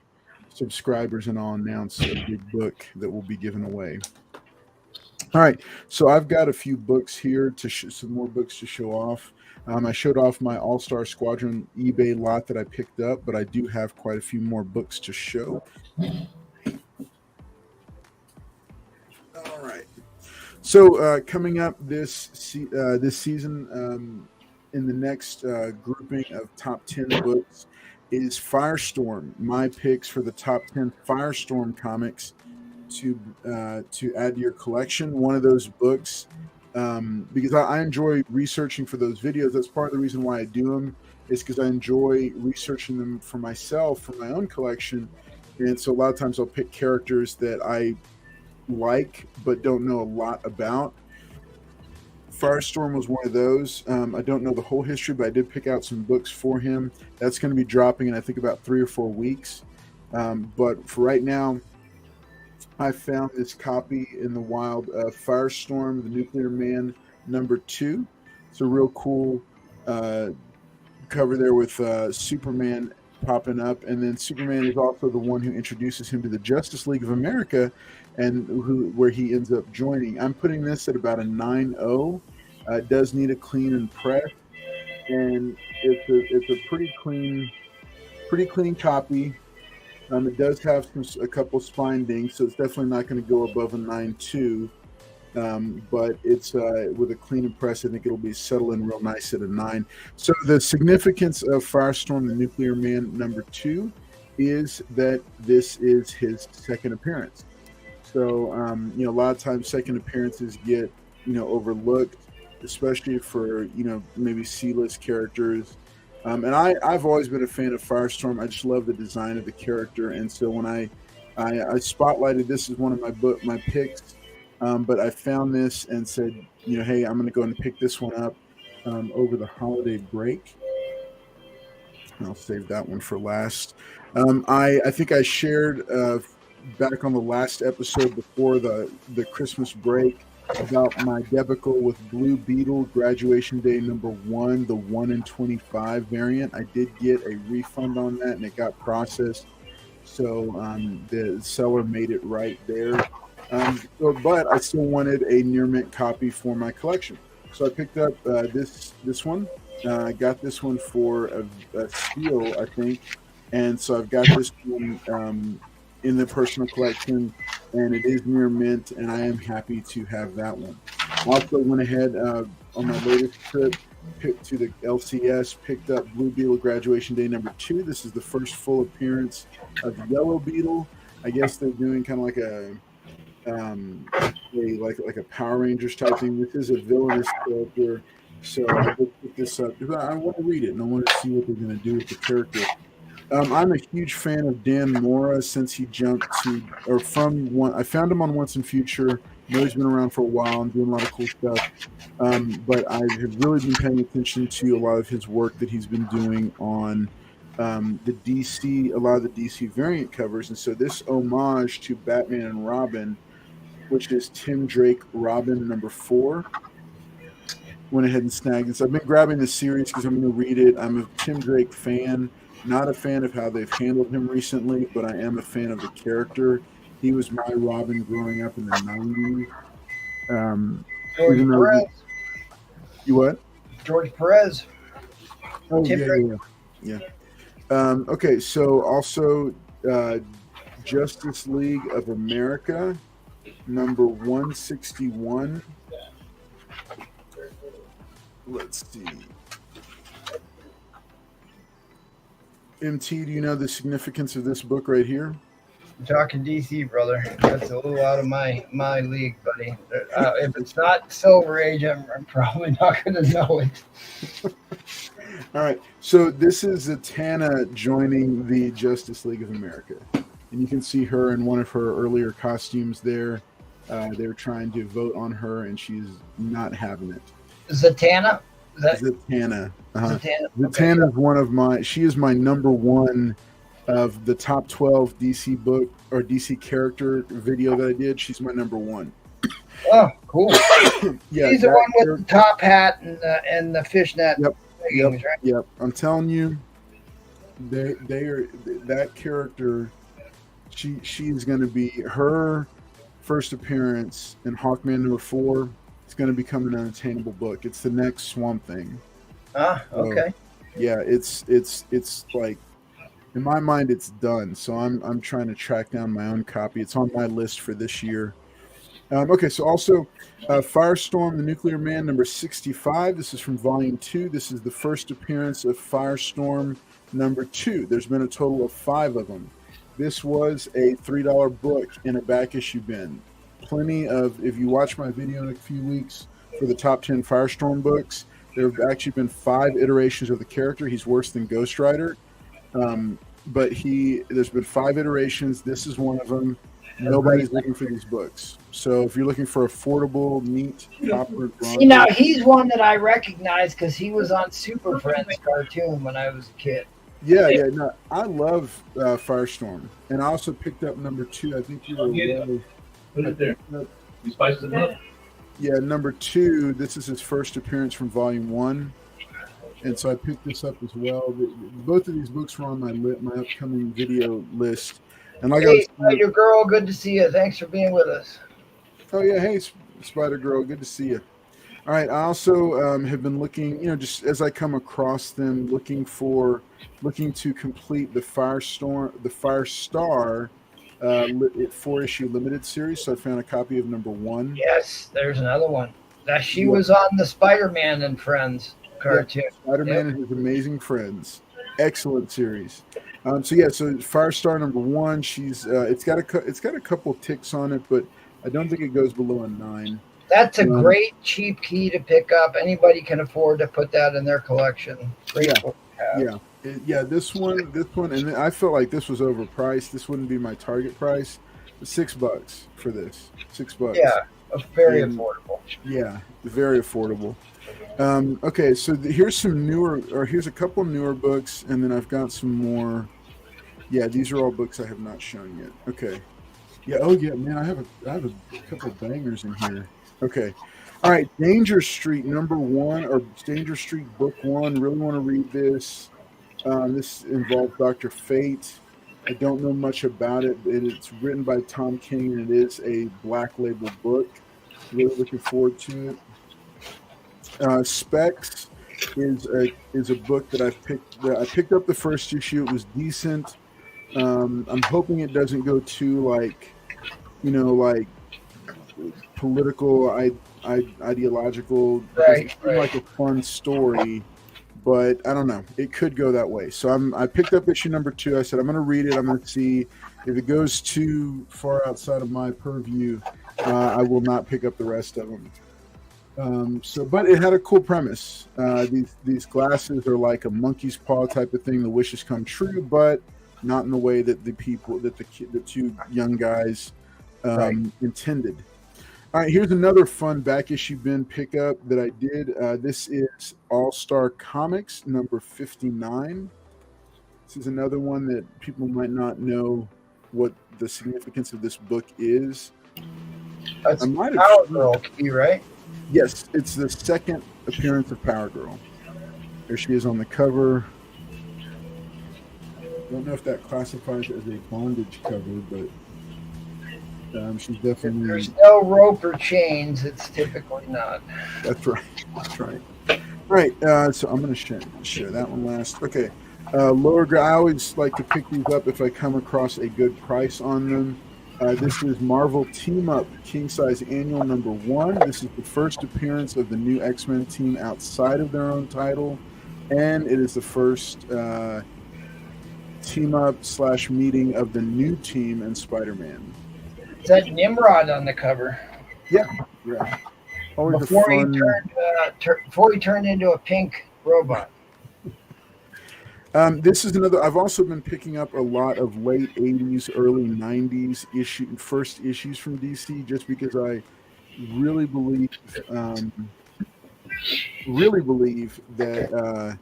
subscribers and I'll announce a big book that will be given away. All right, so I've got a few books here some more books to show off. I showed off my All-Star Squadron eBay lot that I picked up, but I do have quite a few more books to show. All right. So coming up this season, in the next grouping of top 10 books is Firestorm. My picks for the top 10 Firestorm comics to add to your collection. One of those books, because I enjoy researching for those videos. That's part of the reason why I do them, is because I enjoy researching them for myself, for my own collection. And so a lot of times I'll pick characters that I like but don't know a lot about. Firestorm was one of those. I don't know the whole history, but I did pick out some books for him. That's going to be dropping in, I think, about 3 or 4 weeks. But for right now, I found this copy in the wild of Firestorm, the Nuclear Man #2. It's a real cool cover there with Superman popping up, and then Superman is also the one who introduces him to the Justice League of America, and where he ends up joining. I'm putting this at about a 9.0. It does need a clean and press, and it's a pretty clean copy. It does have a couple spine dings, so it's definitely not going to go above a 9.2. But it's with a clean and press, I think it'll be settling real nice at a 9. So the significance of Firestorm, the Nuclear Man #2, is that this is his second appearance. So a lot of times second appearances get overlooked, especially for maybe C-list characters. And I've always been a fan of Firestorm. I just love the design of the character, and so when I spotlighted this as one of my picks. But I found this and said, hey, I'm going to go and pick this one up over the holiday break. I'll save that one for last. I think I shared back on the last episode before the Christmas break about my debacle with Blue Beetle Graduation Day #1, the 1 in 25 variant. I did get a refund on that, and it got processed. So the seller made it right there. But I still wanted a near mint copy for my collection, so I picked up this one. I got this one for a steal, I think, and so I've got this one in the personal collection, and it is near mint, and I am happy to have that one. I also went ahead on my latest trip to the LCS, picked up Blue Beetle Graduation Day #2. This is the first full appearance of Yellow Beetle. I guess they're doing kind of like a Power Rangers type thing. This is a villainous character, so I just picked this up because I want to read it and I want to see what they're going to do with the character. I'm a huge fan of Dan Mora since he jumped to, or from one. I found him on Once and Future. I know he's been around for a while and doing a lot of cool stuff. But I have really been paying attention to a lot of his work that he's been doing on the DC, a lot of the DC variant covers. And so this homage to Batman and Robin, which is Tim Drake Robin #4, went ahead and snagged this. I've been grabbing this series because I'm going to read it. I'm a Tim Drake fan. Not a fan of how they've handled him recently, but I am a fan of the character. He was my Robin growing up in the 90s. George Perez. You what? George Perez. Oh, Tim Drake. yeah. Okay, so also Justice League of America, #161. Let's see. MT, do you know the significance of this book right here? I'm talking DC, brother. That's a little out of my league, buddy. If it's not Silver Age, I'm probably not going to know it. All right. So this is Zatanna joining the Justice League of America. And you can see her in one of her earlier costumes there. They were trying to vote on her, and she's not having it. Zatanna? Zatanna. Zatanna. Zatanna is one of she is my #1 of the top 12 DC book or DC character video that I did. She's my #1. Oh, cool. Yeah, she's the one with the top hat and the fishnet. Yep. Leggings, right? Yep. I'm telling you, they are that character. She's going to be her first appearance in Hawkman #4. It's going to become an unattainable book. It's the next Swamp Thing. Okay. So, yeah, it's like, in my mind, it's done. So I'm trying to track down my own copy. It's on my list for this year. Okay, so also Firestorm, the Nuclear Man, #65. This is from Volume 2. This is the first appearance of Firestorm #2. There's been a total of 5 of them. This was a $3 book in a back issue bin. Plenty of, if you watch my video in a few weeks for the top 10 Firestorm books, there have actually been 5 iterations of the character. He's worse than Ghost Rider. But there's been 5 iterations. This is one of them. Nobody's looking for these books. So if you're looking for affordable, neat, proper. See, now he's one that I recognize because he was on Super Friends cartoon when I was a kid. Yeah. No, I love Firestorm, and I also picked up #2. I think you were. Put it there. You spice it up. Yeah, #2. This is his first appearance from Volume 1, and so I picked this up as well. Both of these books were on my upcoming video list. And like hey, Spider Girl, good to see you. Thanks for being with us. Oh yeah, hey Spider Girl, good to see you. All right, I also have been looking, just as I come across them, looking to complete the Firestar 4-issue limited series. So I found a copy of #1. Yes, there's another one. She was on the Spider-Man and Friends cartoon. Yeah, Spider-Man and His Amazing Friends. Excellent series. So Firestar #1. She's it's got a couple ticks on it, but I don't think it goes below a 9. That's a great cheap key to pick up. Anybody can afford to put that in their collection. Yeah. This one, and I felt like this was overpriced. This wouldn't be my target price. $6 for this. $6. Yeah, very affordable. Yeah, very affordable. Okay, so here's a couple newer books, and then I've got some more. Yeah, these are all books I have not shown yet. Okay. Yeah. Oh yeah, man, I have a couple of bangers in here. Okay. All right, Danger Street #1 or Danger Street Book 1. Really want to read this. This involves Dr. Fate. I don't know much about it. It's written by Tom King, and it is a Black Label book. Really looking forward to it. Specs is a book that I've picked. I picked up the first issue. It was decent. I'm hoping it doesn't go too like political, ideological. It doesn't seem like a fun story, but I don't know. It could go that way. So I picked up issue number 2. I said I'm going to read it. I'm going to see if it goes too far outside of my purview. I will not pick up the rest of them. But it had a cool premise. These glasses are like a monkey's paw type of thing. The wishes come true, but not in the way that the 2 young guys intended. All right, here's another fun back issue bin pickup that I did. This is All-Star Comics number 59. This is another one that people might not know what the significance of this book is. That's Power Girl key, right? Yes, it's the second appearance of Power Girl. There she is on the cover. Don't know if that classifies as a bondage cover, but she's definitely... If there's no rope or chains, it's typically not. That's right. That's right. Right. So I'm going to share that one last. Okay. Lower grade. I always like to pick these up if I come across a good price on them. This is Marvel Team Up King Size Annual number 1. This is the first appearance of the new X-Men team outside of their own title, and it is the first team up / meeting of the new team and Spider-Man. Is that Nimrod on the cover? Yeah. Always before he turned into a pink robot. This is another. I've also been picking up a lot of late 80s, early 90s first issues from DC, just because I really believe that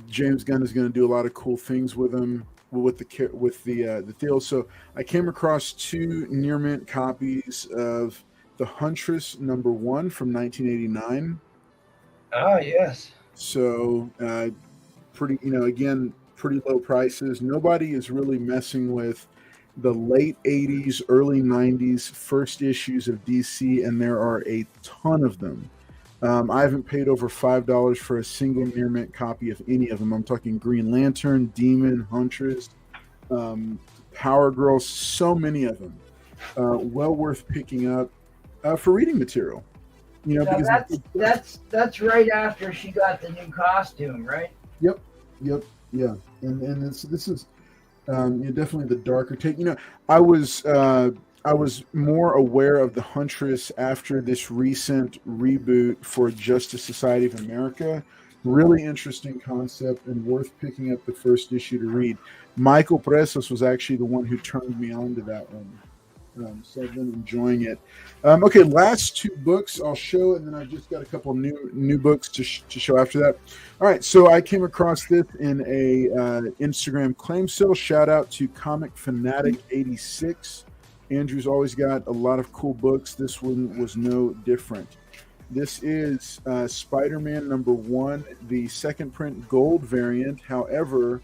James Gunn is going to do a lot of cool things with them with the deal. So I came across 2 near mint copies of The Huntress number 1 from 1989. Oh yes. So pretty low prices. Nobody is really messing with the late 80s, early 90s first issues of DC, and there are a ton of them. I haven't paid over $5 for a single near mint copy of any of them. I'm talking Green Lantern, Demon, Huntress, Power Girl, so many of them. Well worth picking up for reading material. Because that's right after she got the new costume, right? Yep, yeah, and this is definitely the darker take. I was more aware of the Huntress after this recent reboot for Justice Society of America. Really interesting concept and worth picking up the first issue to read. Michael Presos was actually the one who turned me on to that one. So I've been enjoying it. Okay, last 2 books I'll show, and then I just got a couple new books to show after that. All right, so I came across this in a Instagram claim sale. Shout out to Comic Fanatic 86. Andrew's always got a lot of cool books. This one was no different. This is Spider-Man number 1, the second print gold variant. However,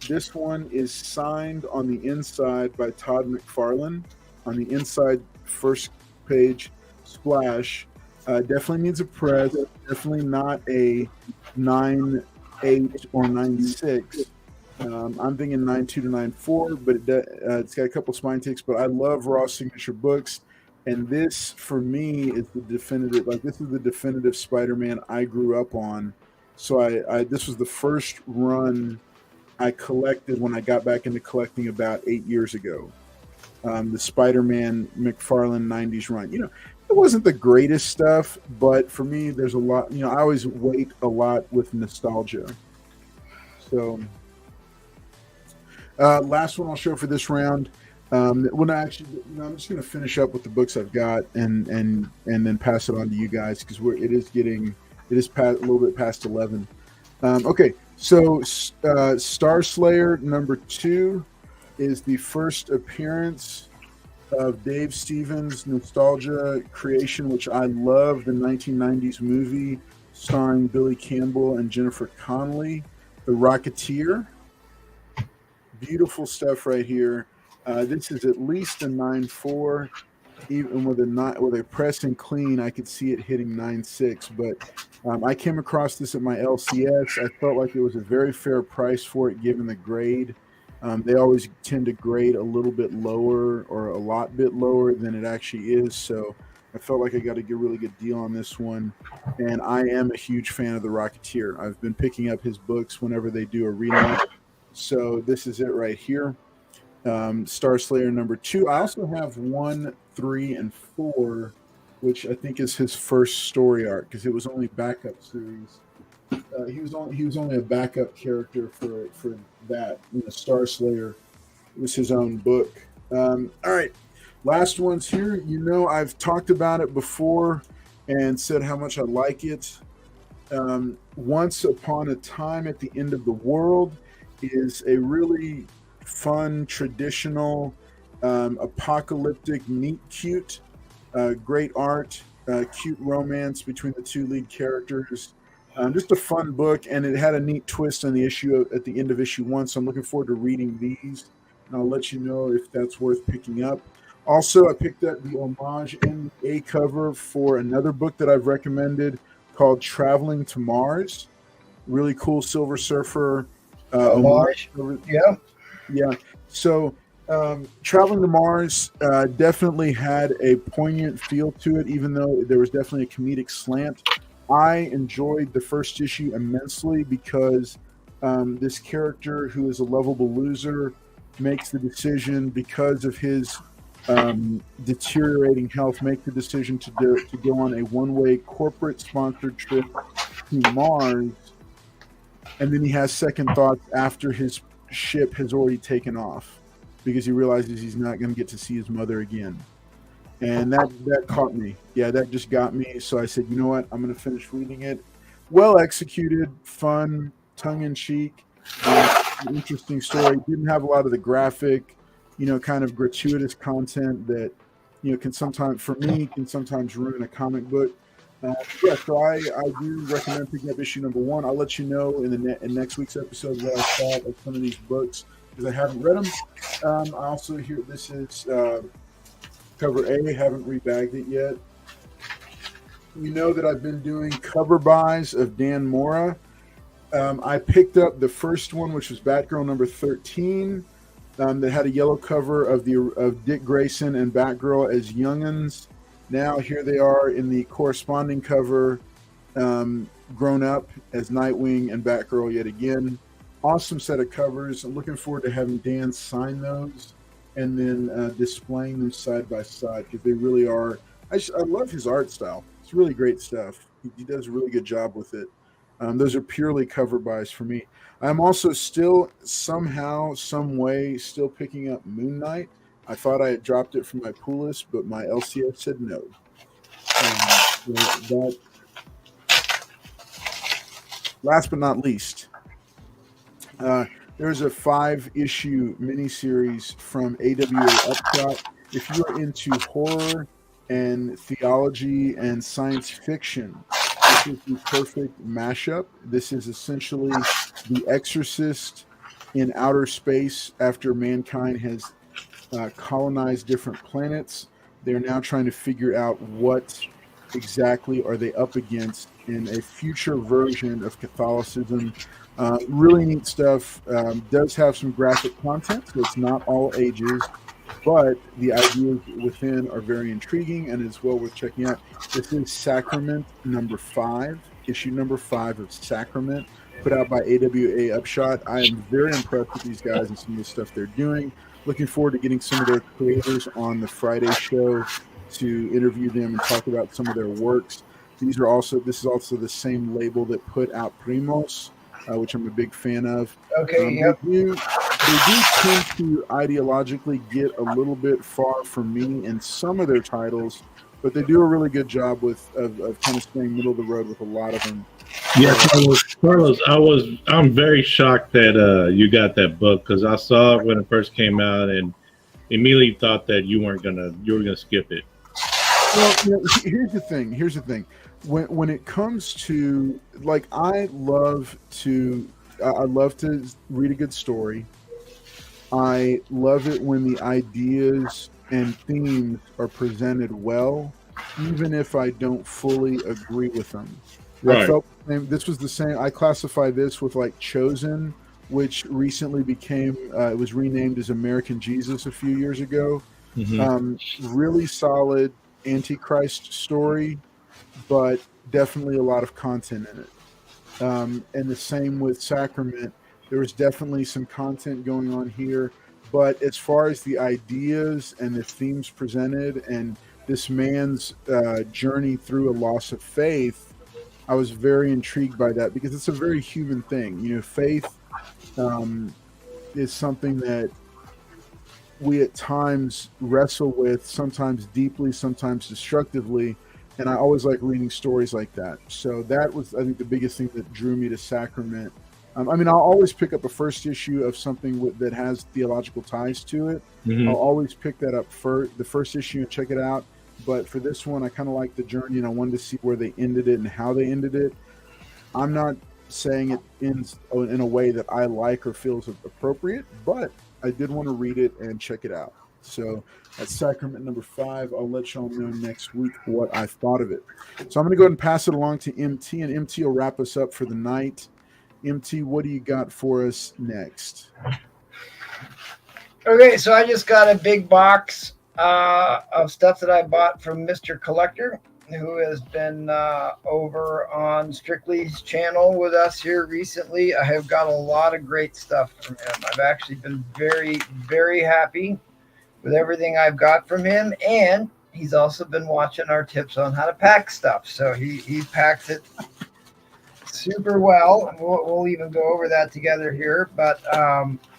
this one is signed on the inside by Todd McFarlane. On the inside, first page, splash. Definitely needs a press. Definitely not a 9.8 or 9.6. I'm thinking 9.2 to 9.4, but it's got a couple spine ticks. But I love raw signature books, and this for me is the definitive. This is the definitive Spider-Man I grew up on. So this was the first run I collected when I got back into collecting about 8 years ago. The Spider-Man McFarlane 90s run. It wasn't the greatest stuff, but for me, there's a lot. I always wait a lot with nostalgia. So, last one I'll show for this round. I'm just going to finish up with the books I've got and then pass it on to you guys because it is a little bit past 11. Okay, so Star Slayer number 2 is the first appearance of Dave Stevens' nostalgia creation, which I love, the 1990s movie starring Billy Campbell and Jennifer Connelly, The Rocketeer. beautiful stuff right here. This is at least a 9.4. Even with a press and clean, I could see it hitting 9.6. But I came across this at my LCS. I felt like it was a very fair price for it, given the grade. They always tend to grade a little bit lower or a lot bit lower than it actually is. So I felt like I got a really good deal on this one. And I am a huge fan of the Rocketeer. I've been picking up his books whenever they do a read. So this is it right here. Star Slayer number 2. I also have 1, 3, and 4, which I think is his first story arc because it was only backup series. He was only a backup character for that. Star Slayer was his own book. All right, last one's here. I've talked about it before and said how much I like it. Once Upon a Time at the End of the World is a really fun, traditional, apocalyptic, neat, cute, great art, cute romance between the two lead characters. Just a fun book, and it had a neat twist on the issue at the end of issue 1. So I'm looking forward to reading these, and I'll let you know if that's worth picking up. Also, I picked up the homage and a cover for another book that I've recommended called Traveling to Mars. Really cool Silver Surfer homage. Yeah. So Traveling to Mars definitely had a poignant feel to it, even though there was definitely a comedic slant. I enjoyed the first issue immensely because this character, who is a lovable loser, makes the decision because of his deteriorating health, make the decision to go on a one-way corporate-sponsored trip to Mars, and then he has second thoughts after his ship has already taken off because he realizes he's not going to get to see his mother again. And that caught me. Yeah, that just got me. So I said, you know what? I'm going to finish reading it. Well executed, fun, tongue-in-cheek, interesting story. Didn't have a lot of the graphic, kind of gratuitous content that, can sometimes ruin a comic book. So I do recommend picking up issue number 1. I'll let you know in next week's episode what I thought of some of these books because I haven't read them. I also hear this is cover A. Haven't rebagged it yet. You know that I've been doing cover buys of Dan Mora. I picked up the first one, which was Batgirl number 13, that had a yellow cover of Dick Grayson and Batgirl as young'uns. Now here they are in the corresponding cover, grown up as Nightwing and Batgirl yet again. Awesome set of covers. I'm looking forward to having Dan sign those and then displaying them side by side because they really are. I love his art style. It's really great stuff. He does a really good job with it. Those are purely cover buys for me. I'm also still somehow, some way, still picking up Moon Knight. I thought I had dropped it from my pool list, but my LCS said no. Last but not least, there's a 5-issue miniseries from AWA Upshot. If you're into horror and theology and science fiction, this is the perfect mashup. This is essentially The Exorcist in outer space after mankind has colonized different planets. They're now trying to figure out what exactly are they up against in a future version of Catholicism. Really neat stuff. Does have some graphic content, so it's not all ages, but the ideas within are very intriguing and is well worth checking out. This is Sacrament number 5, issue number 5 of Sacrament, put out by AWA Upshot. I am very impressed with these guys and some of the stuff they're doing. Looking forward to getting some of their creators on the Friday show to interview them and talk about some of their works. This is also the same label that put out Primos, which I'm a big fan of. Okay, yep. They do tend to ideologically get a little bit far from me in some of their titles, but they do a really good job of kind of staying middle of the road with a lot of them. Yeah, Carlos, I'm very shocked that you got that book because I saw it when it first came out and immediately thought that you were gonna skip it. Well, here's the thing. When it comes to, like, I love to read a good story. I love it when the ideas and themes are presented well, even if I don't fully agree with them. I Right. felt this was the same. I classify this with like Chosen, which recently became it was renamed as American Jesus a few years ago. Really solid Antichrist story, but definitely a lot of content in it. And the same with Sacrament. There was definitely some content going on here, but as far as the ideas and the themes presented and this man's journey through a loss of faith, I was very intrigued by that because it's a very human thing. You know, faith is something that we at times wrestle with, sometimes deeply, sometimes destructively. And I always like reading stories like that. So that was, I think, the biggest thing that drew me to Sacrament. I mean, I'll always pick up a first issue of something that has theological ties to it. I'll always pick that up for the first issue and check it out. But for this one, I kind of like the journey, and I wanted to see where they ended it and how they ended it. I'm not saying it ends in a way that I like or feels appropriate, but I did want to read it and check it out. So that's Sacrament number 5. I'll let y'all know next week what I thought of it. So I'm going to go ahead and pass it along to MT, and MT will wrap us up for the night. MT, what do you got for us next? Okay, so I just got a big box of stuff that I bought from Mr. Collector, who has been over on Strictly's channel with us here recently. I have got a lot of great stuff from him. I've actually been very, very happy with everything I've got from him, and he's also been watching our tips on how to pack stuff. So he packs it super well, and we'll even go over that together here. But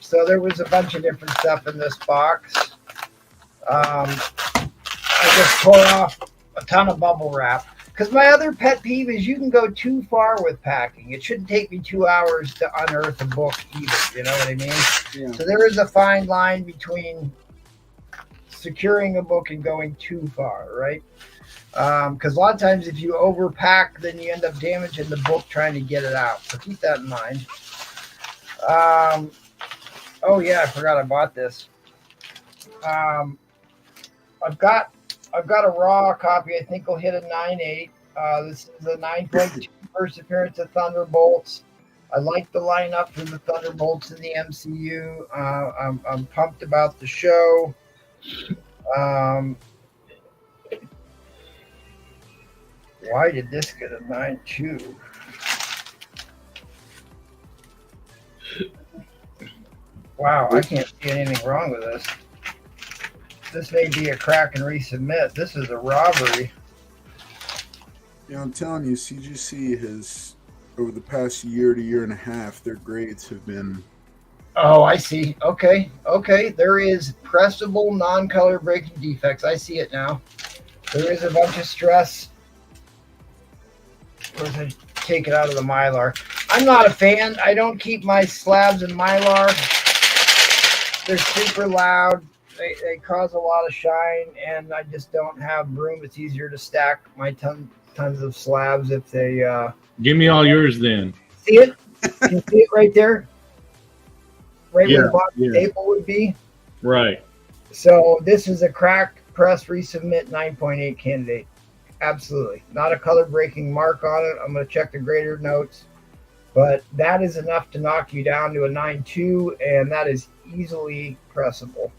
so there was a bunch of different stuff in this box. I just tore off a ton of bubble wrap because my other pet peeve is you can go too far with packing. It shouldn't take me 2 hours to unearth a book either. You know what I mean? Yeah. So there is a fine line between securing a book and going too far, right? Because a lot of times if you overpack, then you end up damaging the book trying to get it out. So keep that in mind. Oh yeah, I forgot I bought this. I've got a raw copy. I think will hit a 9.8. This is a 9.2 first appearance of Thunderbolts. I like the lineup for the Thunderbolts in the MCU. I'm pumped about the show. Why did this get a 9.2? Wow, I can't see anything wrong with this. This may be a crack and resubmit. This is a robbery. Yeah, I'm telling you, CGC has, over the past year to year and a half, their grades have been... Oh, I see. Okay. There is pressable non-color breaking defects. I see it now. There is a bunch of stress. Where's I take it out of the Mylar? I'm not a fan. I don't keep my slabs in Mylar. They're super loud. They cause a lot of shine, and I just don't have room. It's easier to stack my tons of slabs if they... Give me all yours then. See it? Can you see it right there? Right where the bottom staple would be? Right. So this is a crack press resubmit 9.8 candidate. Absolutely. Not a color breaking mark on it. I'm going to check the grader notes. But that is enough to knock you down to a 9.2, and that is easily pressable.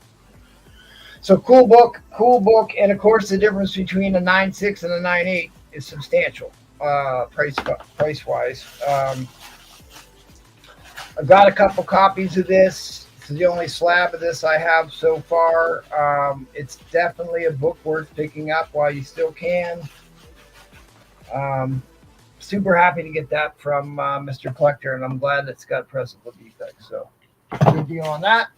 So cool book. And of course, the difference between a 9.6 and a 9.8 is substantial price wise. I've got a couple copies of this. This is the only slab of this I have so far. It's definitely a book worth picking up while you still can. Super happy to get that from Mr. Collector, and I'm glad it's got pressable defects. So good deal on that.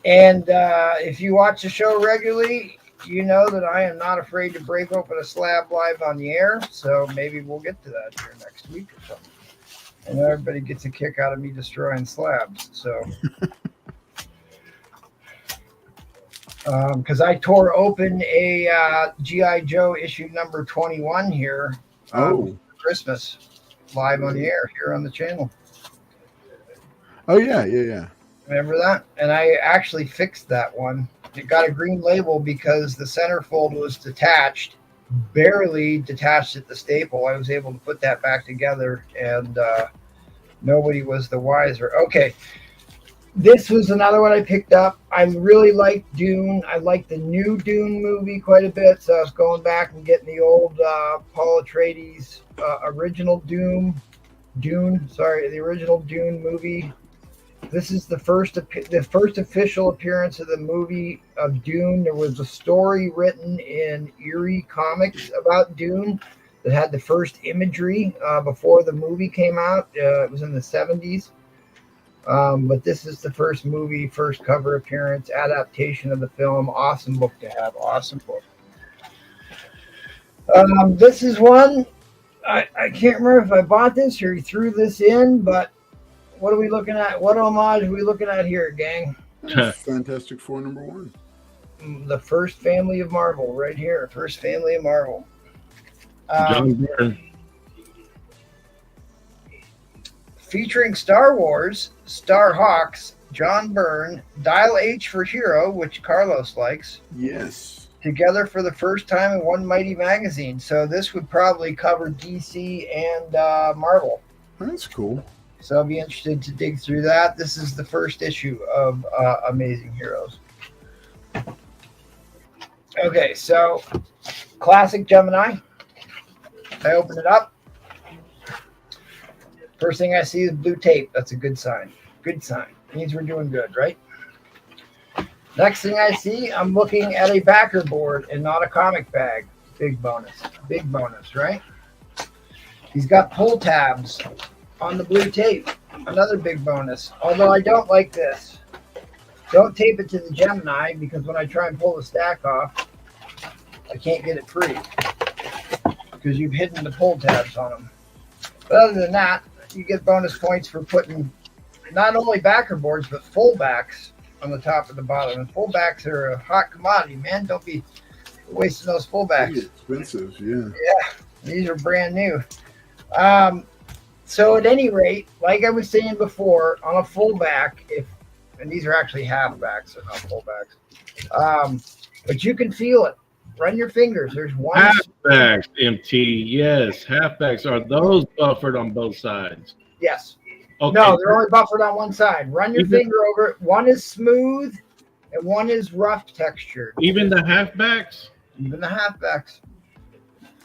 And if you watch the show regularly, you know that I am not afraid to break open a slab live on the air. So maybe we'll get to that here next week or something. I know everybody gets a kick out of me destroying slabs. So, because I tore open a G.I. Joe issue number 21 here for Christmas live on the air here on the channel. Oh yeah, yeah, yeah. Remember that? And I actually fixed that one. It got a green label because the centerfold was detached, barely detached at the staple. I was able to put that back together, and nobody was the wiser. Okay. This was another one I picked up. I really liked Dune. I liked the new Dune movie quite a bit, so I was going back and getting the old Paul Atreides original the original Dune movie. This is the first official appearance of the movie of Dune. There was a story written in Eerie Comics about Dune that had the first imagery before the movie came out. It was in the 70s. But this is the first cover appearance, adaptation of the film. Awesome book to have. Awesome book. This is one, I can't remember if I bought this or he threw this in, but what are we looking at? What homage are we looking at here, gang? Fantastic Four #1. The first family of Marvel right here. First family of Marvel. John Byrne. Featuring Star Wars, Star Hawks, John Byrne, Dial H for Hero, which Carlos likes. Yes. Together for the first time in one mighty magazine. So this would probably cover DC and Marvel. That's cool. So I'll be interested to dig through that. This is the first issue of Amazing Heroes. Okay, so classic Gemini. I open it up. First thing I see is blue tape. That's a good sign. Good sign. Means we're doing good, right? Next thing I see, I'm looking at a backer board and not a comic bag. Big bonus. Big bonus, right? He's got pull tabs on the blue tape. Another big bonus. Although I don't like this. Don't tape it to the Gemini because when I try and pull the stack off, I can't get it free because you've hidden the pull tabs on them. But other than that, you get bonus points for putting not only backer boards, but fullbacks on the top and the bottom. And fullbacks are a hot commodity, man. Don't be wasting those fullbacks. Expensive, yeah. Yeah, these are brand new. So at any rate, like I was saying before, on a fullback, and these are actually halfbacks, they're not fullbacks. But you can feel it. Run your fingers. There's one. Halfbacks, MT. Yes, halfbacks. Are those buffered on both sides? Yes. Okay. No, they're only buffered on one side. Run your finger over it. One is smooth and one is rough textured. Even the halfbacks? Even the halfbacks.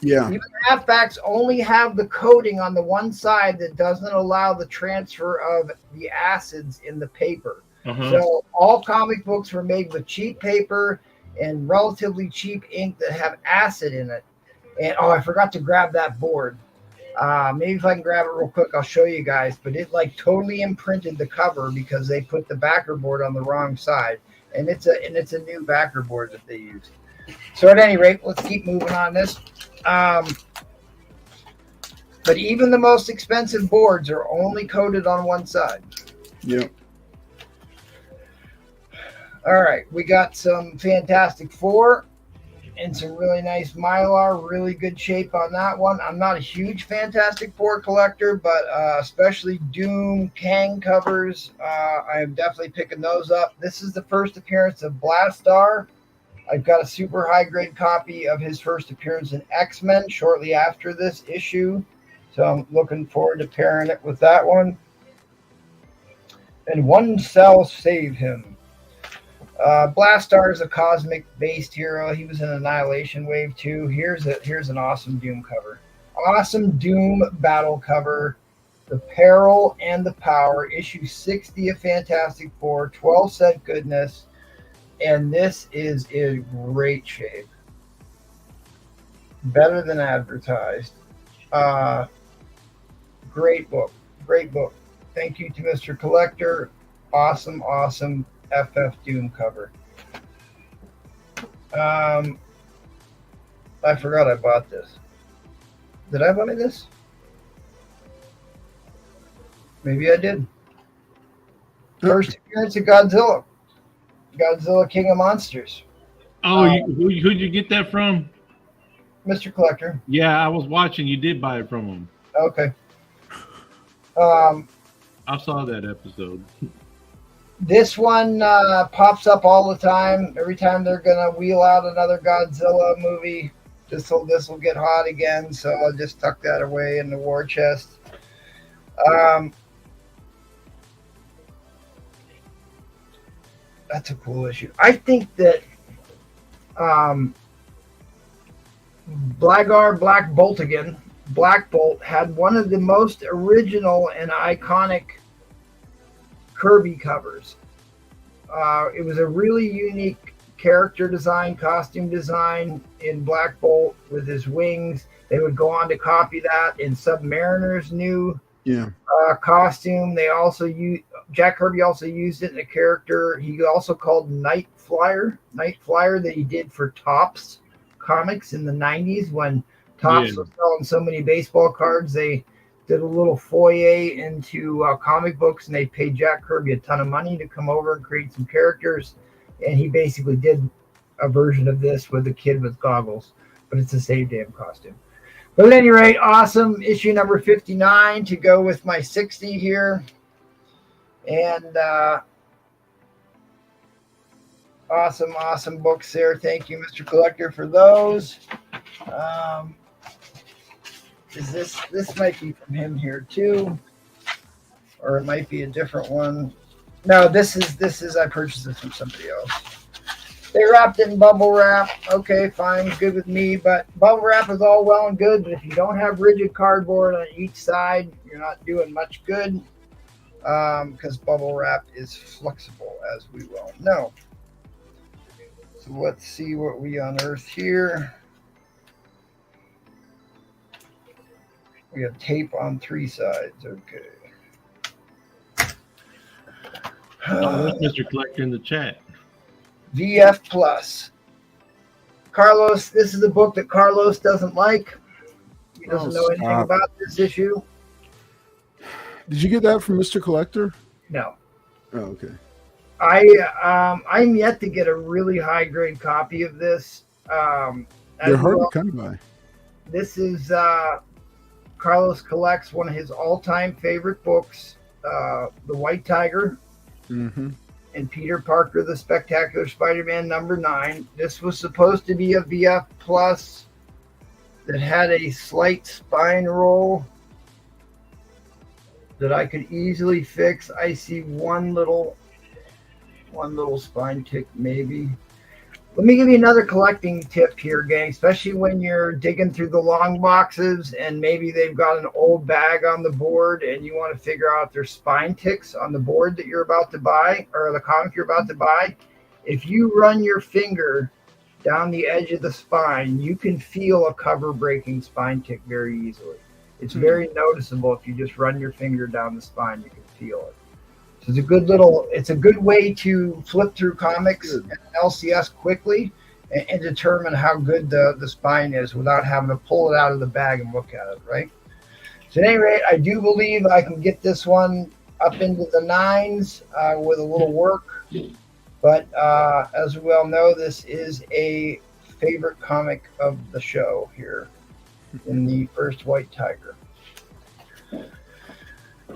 Yeah. Even the halfbacks only have the coating on the one side that doesn't allow the transfer of the acids in the paper. So all comic books were made with cheap paper and relatively cheap ink that have acid in it. And I forgot to grab that board. Maybe if I can grab it real quick, I'll show you guys. But it like totally imprinted the cover because they put the backer board on the wrong side, and it's a new backer board that they used. So at any rate, let's keep moving on this. But even the most expensive boards are only coated on one side. Yep. All right, we got some Fantastic Four and some really nice Mylar, really good shape on that one. I'm not a huge Fantastic Four collector, but especially Doom, Kang covers, I am definitely picking those up. This is the first appearance of Blastar. I've got a super high-grade copy of his first appearance in X-Men shortly after this issue, so I'm looking forward to pairing it with that one. And one cell save him. Blastar is a cosmic-based hero. He was in Annihilation Wave 2. Here's an awesome Doom cover. Awesome Doom battle cover. The Peril and the Power, issue 60 of Fantastic Four, 12 set goodness. And this is in great shape. Better than advertised. Great book. Great book. Thank you to Mr. Collector. Awesome, awesome FF Doom cover. I forgot I bought this. Did I buy this? Maybe I did. First appearance of Godzilla. Godzilla King of Monsters. Oh, who'd you get that from? Mr. Collector. Yeah, I was watching. You did buy it from him. Okay. I saw that episode. This one pops up all the time. Every time they're gonna wheel out another Godzilla movie, this will get hot again. So I'll just tuck that away in the war chest. That's a cool issue. I think that Black Bolt had one of the most original and iconic Kirby covers. It was a really unique character design, costume design in Black Bolt with his wings. They would go on to copy that in Submariner's new costume. They also Jack Kirby also used it in a character he also called Night Flyer that he did for Topps Comics in the 90s when Topps was selling so many baseball cards. They did a little foyer into comic books, and they paid Jack Kirby a ton of money to come over and create some characters. And he basically did a version of this with a kid with goggles, but it's the same damn costume. But at any rate, awesome. Issue number 59 to go with my 60 here. And awesome books there. Thank you, Mr. Collector, for those. Is this might be from him here too, or it might be a different one. No, this is I purchased this from somebody else. They wrapped it in bubble wrap. Okay, fine, good with me. But bubble wrap is all well and good, but if you don't have rigid cardboard on each side, you're not doing much good. Because bubble wrap is flexible, as we well know. So let's see what we unearth here. We have tape on 3 sides. Okay. That's Mr. Collector in the chat. VF Plus. Carlos, this is a book that Carlos doesn't like. He doesn't know anything about this issue. Did you get that from Mr. Collector? No. Oh, okay. I'm yet to get a really high grade copy of this. They're hard to come by. This is Carlos collects one of his all-time favorite books, The White Tiger, and Peter Parker, the Spectacular Spider-Man #9. This was supposed to be a VF Plus that had a slight spine roll that I could easily fix. I see one little spine tick maybe. Let me give you another collecting tip here, gang, especially when you're digging through the long boxes and maybe they've got an old bag on the board and you want to figure out if there's spine ticks on the board that you're about to buy or the comic you're about to buy. If you run your finger down the edge of the spine, you can feel a cover breaking spine tick very easily. It's very noticeable. If you just run your finger down the spine, you can feel it. So it's a good way to flip through comics and LCS quickly and determine how good the spine is without having to pull it out of the bag and look at it, right? So at any rate, I do believe I can get this one up into the 9s with a little work. But as we all know, this is a favorite comic of the show here in the first White Tiger.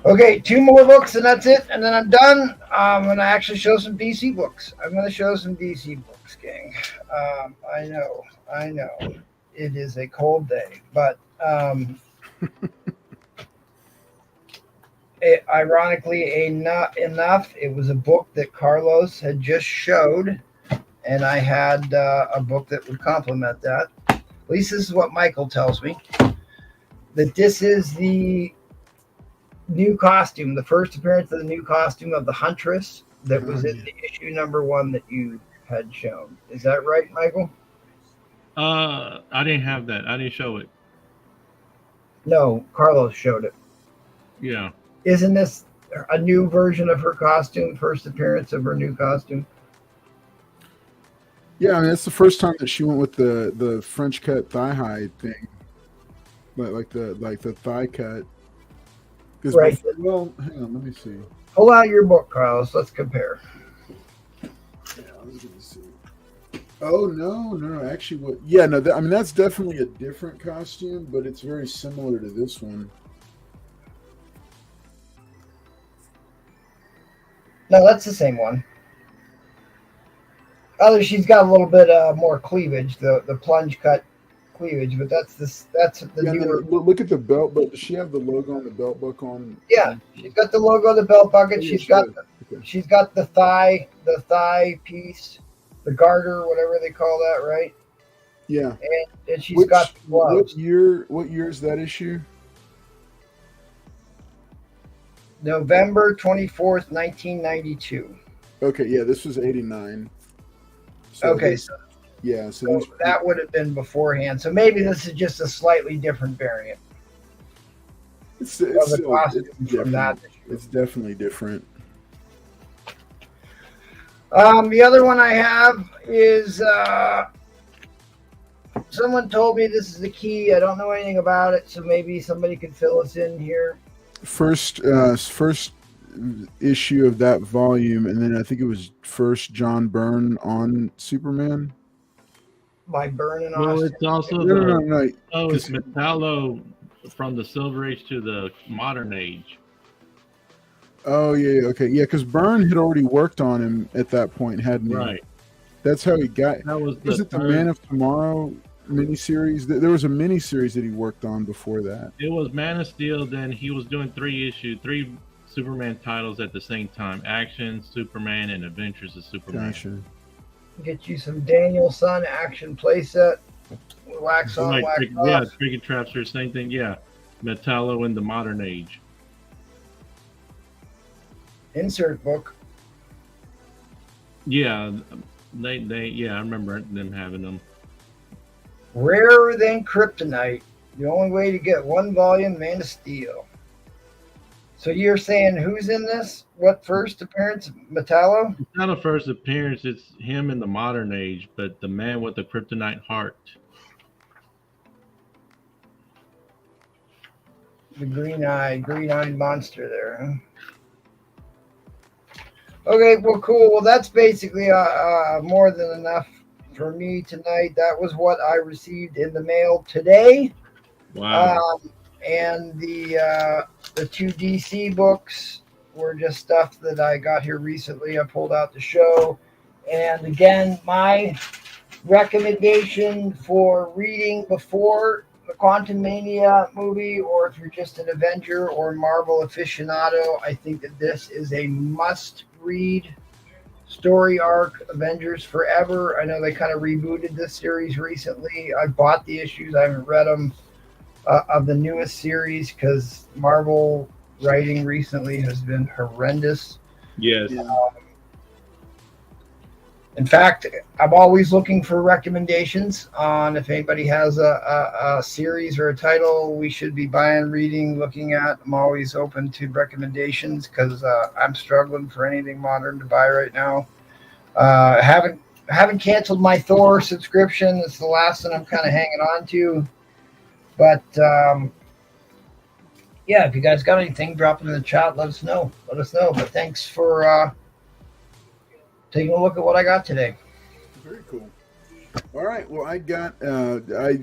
Okay, 2 more books and that's it, and then I'm done. I'm going to actually show some DC books. I'm going to show some DC books, gang. I know. It is a cold day, but ironically enough, it was a book that Carlos had just showed, and I had a book that would complement that. At least this is what Michael tells me, that this is the new costume, the first appearance of the new costume of the Huntress that was in the issue #1 that you had shown. Is that right, Michael? I didn't have that. I didn't show it. No, Carlos showed it. Yeah. Isn't this a new version of her costume, first appearance of her new costume? Yeah, I mean, that's the first time that she went with the French cut thigh high thing. Like the thigh cut. Right. Well, hang on, let me see. Pull out your book, Carlos. Let's compare. Yeah, let's see. Oh no! Actually, what? Yeah, no. I mean, that's definitely a different costume, but it's very similar to this one. No, that's the same one. Other, she's got a little bit more cleavage, the plunge cut cleavage, but that's the Yeah, and then newer. look at the belt. But does she have the logo on the belt buckle on? Yeah, she's got the logo, the belt bucket. Oh, yeah, She's she got does. Okay. she's got the thigh piece, the garter, whatever they call that, right? Yeah. And she's got the gloves. What year is that issue? November 24th, 1992. Okay, yeah, this was 89. Okay, this- so yeah, so these, that would have been beforehand. So maybe this is just a slightly different variant it's of the still, costume it's from that. It's definitely different. The other one I have is someone told me this is the key. I don't know anything about it, so maybe somebody could fill us in here. First issue of that volume, and then I think it was first John Byrne on Superman. By Byrne and Well, Austin. it's also No. oh, it's Metallo from the Silver Age to the Modern Age. Oh yeah, okay, yeah, because Byrne had already worked on him at that point, hadn't he? Right. That's how he got. That was Was it the third- Man of Tomorrow miniseries? There was a miniseries that he worked on before that. It was Man of Steel. Then he was doing three Superman titles at the same time: Action, Superman, and Adventures of Superman. Gotcha. Get you some Daniel Son action playset. Wax on, Like, wax yeah, off. Tricky Traps are the same thing. Yeah, Metallo in the Modern Age. Insert book. Yeah, they yeah, I remember them having them. Rarer than kryptonite. The only way to get one volume, Man of Steel. So you're saying who's in this? What first appearance? Metallo? It's not a first appearance. It's him in the Modern Age, but the man with the kryptonite heart. The green-eyed monster there. Huh? Okay, well, cool. Well, that's basically more than enough for me tonight. That was what I received in the mail today. Wow. And the two DC books were just stuff that I got here recently. I pulled out the show. And again, my recommendation for reading before the Quantum Mania movie, or if you're just an Avenger or Marvel aficionado, I think that this is a must-read story arc. Avengers Forever. I know they kind of rebooted this series recently. I bought the issues. I haven't read them of the newest series because Marvel writing recently has been horrendous. Yes. In fact, I'm always looking for recommendations on if anybody has a series or a title we should be buying, reading, looking at. I'm always open to recommendations because I'm struggling for anything modern to buy right now. I haven't canceled my Thor subscription. It's the last one I'm kind of hanging on to. But yeah, if you guys got anything, drop it in the chat. Let us know. But thanks for taking a look at what I got today. Very cool. All right. Well, I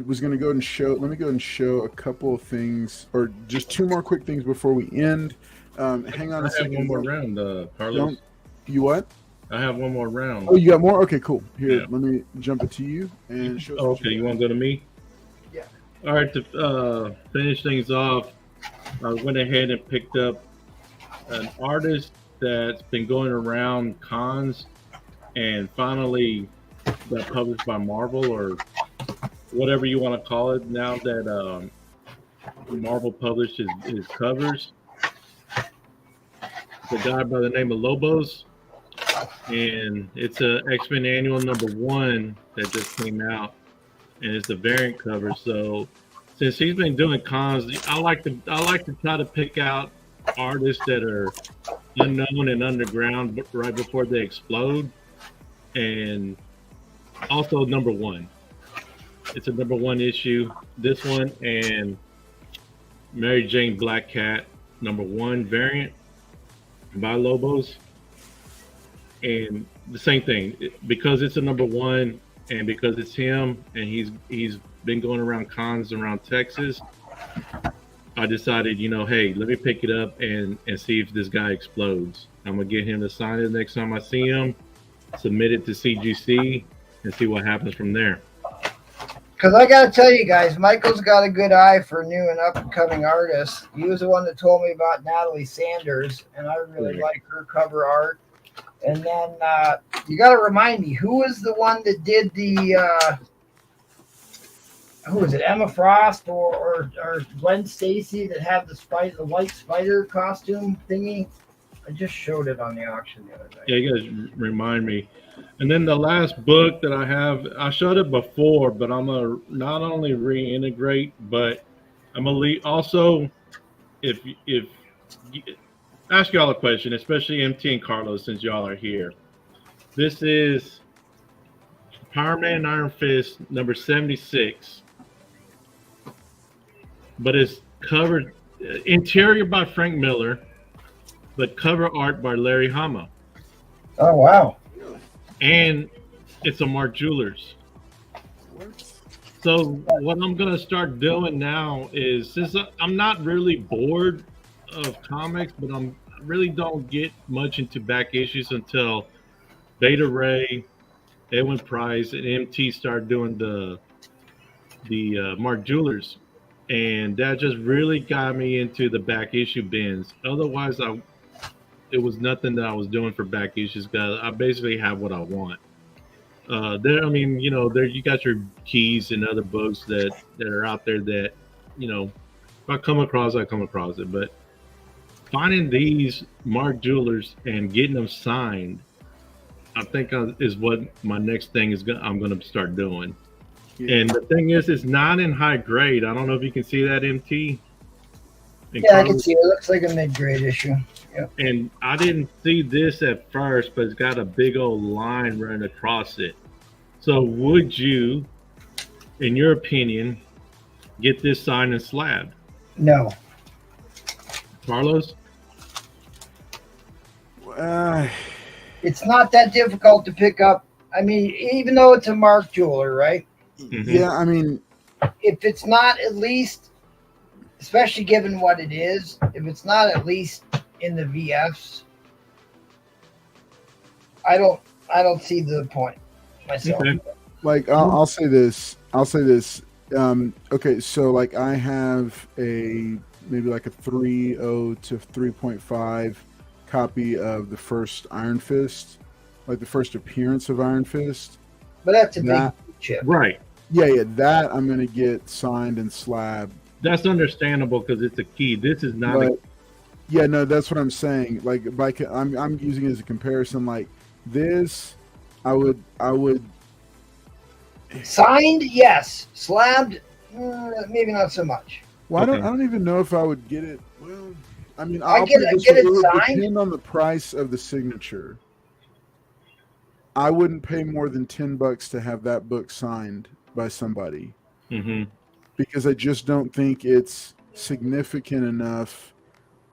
was going to go and show. Let me go and show a couple of things, or just two more quick things before we end. Hang on a I have second. one more round, Carlos. You what? I have one more round. Oh, you got more? Okay, cool. Here, Yeah. let me jump it to you and show us. Oh, what okay, you got. want to go to me? Yeah. All right, to finish things off, I went ahead and picked up an artist that's been going around cons and finally got published by Marvel, or whatever you want to call it, now that Marvel published his covers. The guy by the name of Lobos, and it's a X-Men Annual #1 that just came out, and it's a variant cover. So since he's been doing cons, I like to try to pick out artists that are unknown and underground right before they explode. And also #1. It's a #1 issue. This one and Mary Jane Black Cat #1 variant by Lobos. And the same thing, because it's a #1 and because it's him and he's been going around cons around Texas, I decided, hey, let me pick it up and see if this guy explodes. I'm gonna get him to sign it next time I see him, submit it to CGC, and see what happens from there. Because I got to tell you guys, Michael's got a good eye for new and up and coming artists. He was the one that told me about Natalie Sanders, and I really like her cover art. And then you got to remind me, who was the one that did the, who was it, Emma Frost or Gwen Stacy that had the white spider costume thingy? I just showed it on the auction the other day. Yeah, you guys remind me. And then the last book that I have, I showed it before, but I'm gonna not only reintegrate, but I'm gonna also, if ask y'all a question, especially MT and Carlos, since y'all are here. This is Power Man Iron Fist number 76, but it's covered interior by Frank Miller, but cover art by Larry Hama. Oh wow. And it's a Mark Jewelers. So what I'm gonna start doing now is, since I'm not really bored of comics, but I really don't get much into back issues until Beta Ray, Edwin Price, and MT started doing the Mark Jewelers, and that just really got me into the back issue bins. Otherwise, it was nothing that I was doing for back issues, because I basically have what I want. There, I mean, you know, there you got your keys and other books that are out there that, you know, if I come across, I come across it. But finding these Mark Jewelers and getting them signed, I think is what my next thing is. I'm going to start doing. Yeah. And the thing is, it's not in high grade. I don't know if you can see that, MT. And yeah, I can see it. It looks like a mid-grade issue. Yep. And I didn't see this at first, but it's got a big old line running across it. So would you, in your opinion, get this signed and slabbed? No. Carlos? It's not that difficult to pick up. I mean, even though it's a Mark Jeweler, right? Mm-hmm. Yeah, I mean, if it's not at least, especially given what it is, if it's not at least in the VFs, I don't see the point myself. Okay. Like I'll say this. Okay, so like I have maybe like a 3.0 to 3.5 copy of the first Iron Fist, like the first appearance of Iron Fist. But that's a big chip, right? Yeah, that I'm gonna get signed and slabbed. That's understandable because it's a key. This is not. Yeah, no, that's what I'm saying. Like, I'm using it as a comparison. Like this, I would signed, yes. Slabbed, maybe not so much. Well, okay. I don't even know if I would get it. Well, I mean, I get it signed. Depend on the price of the signature. I wouldn't pay more than $10 to have that book signed by somebody, because I just don't think it's significant enough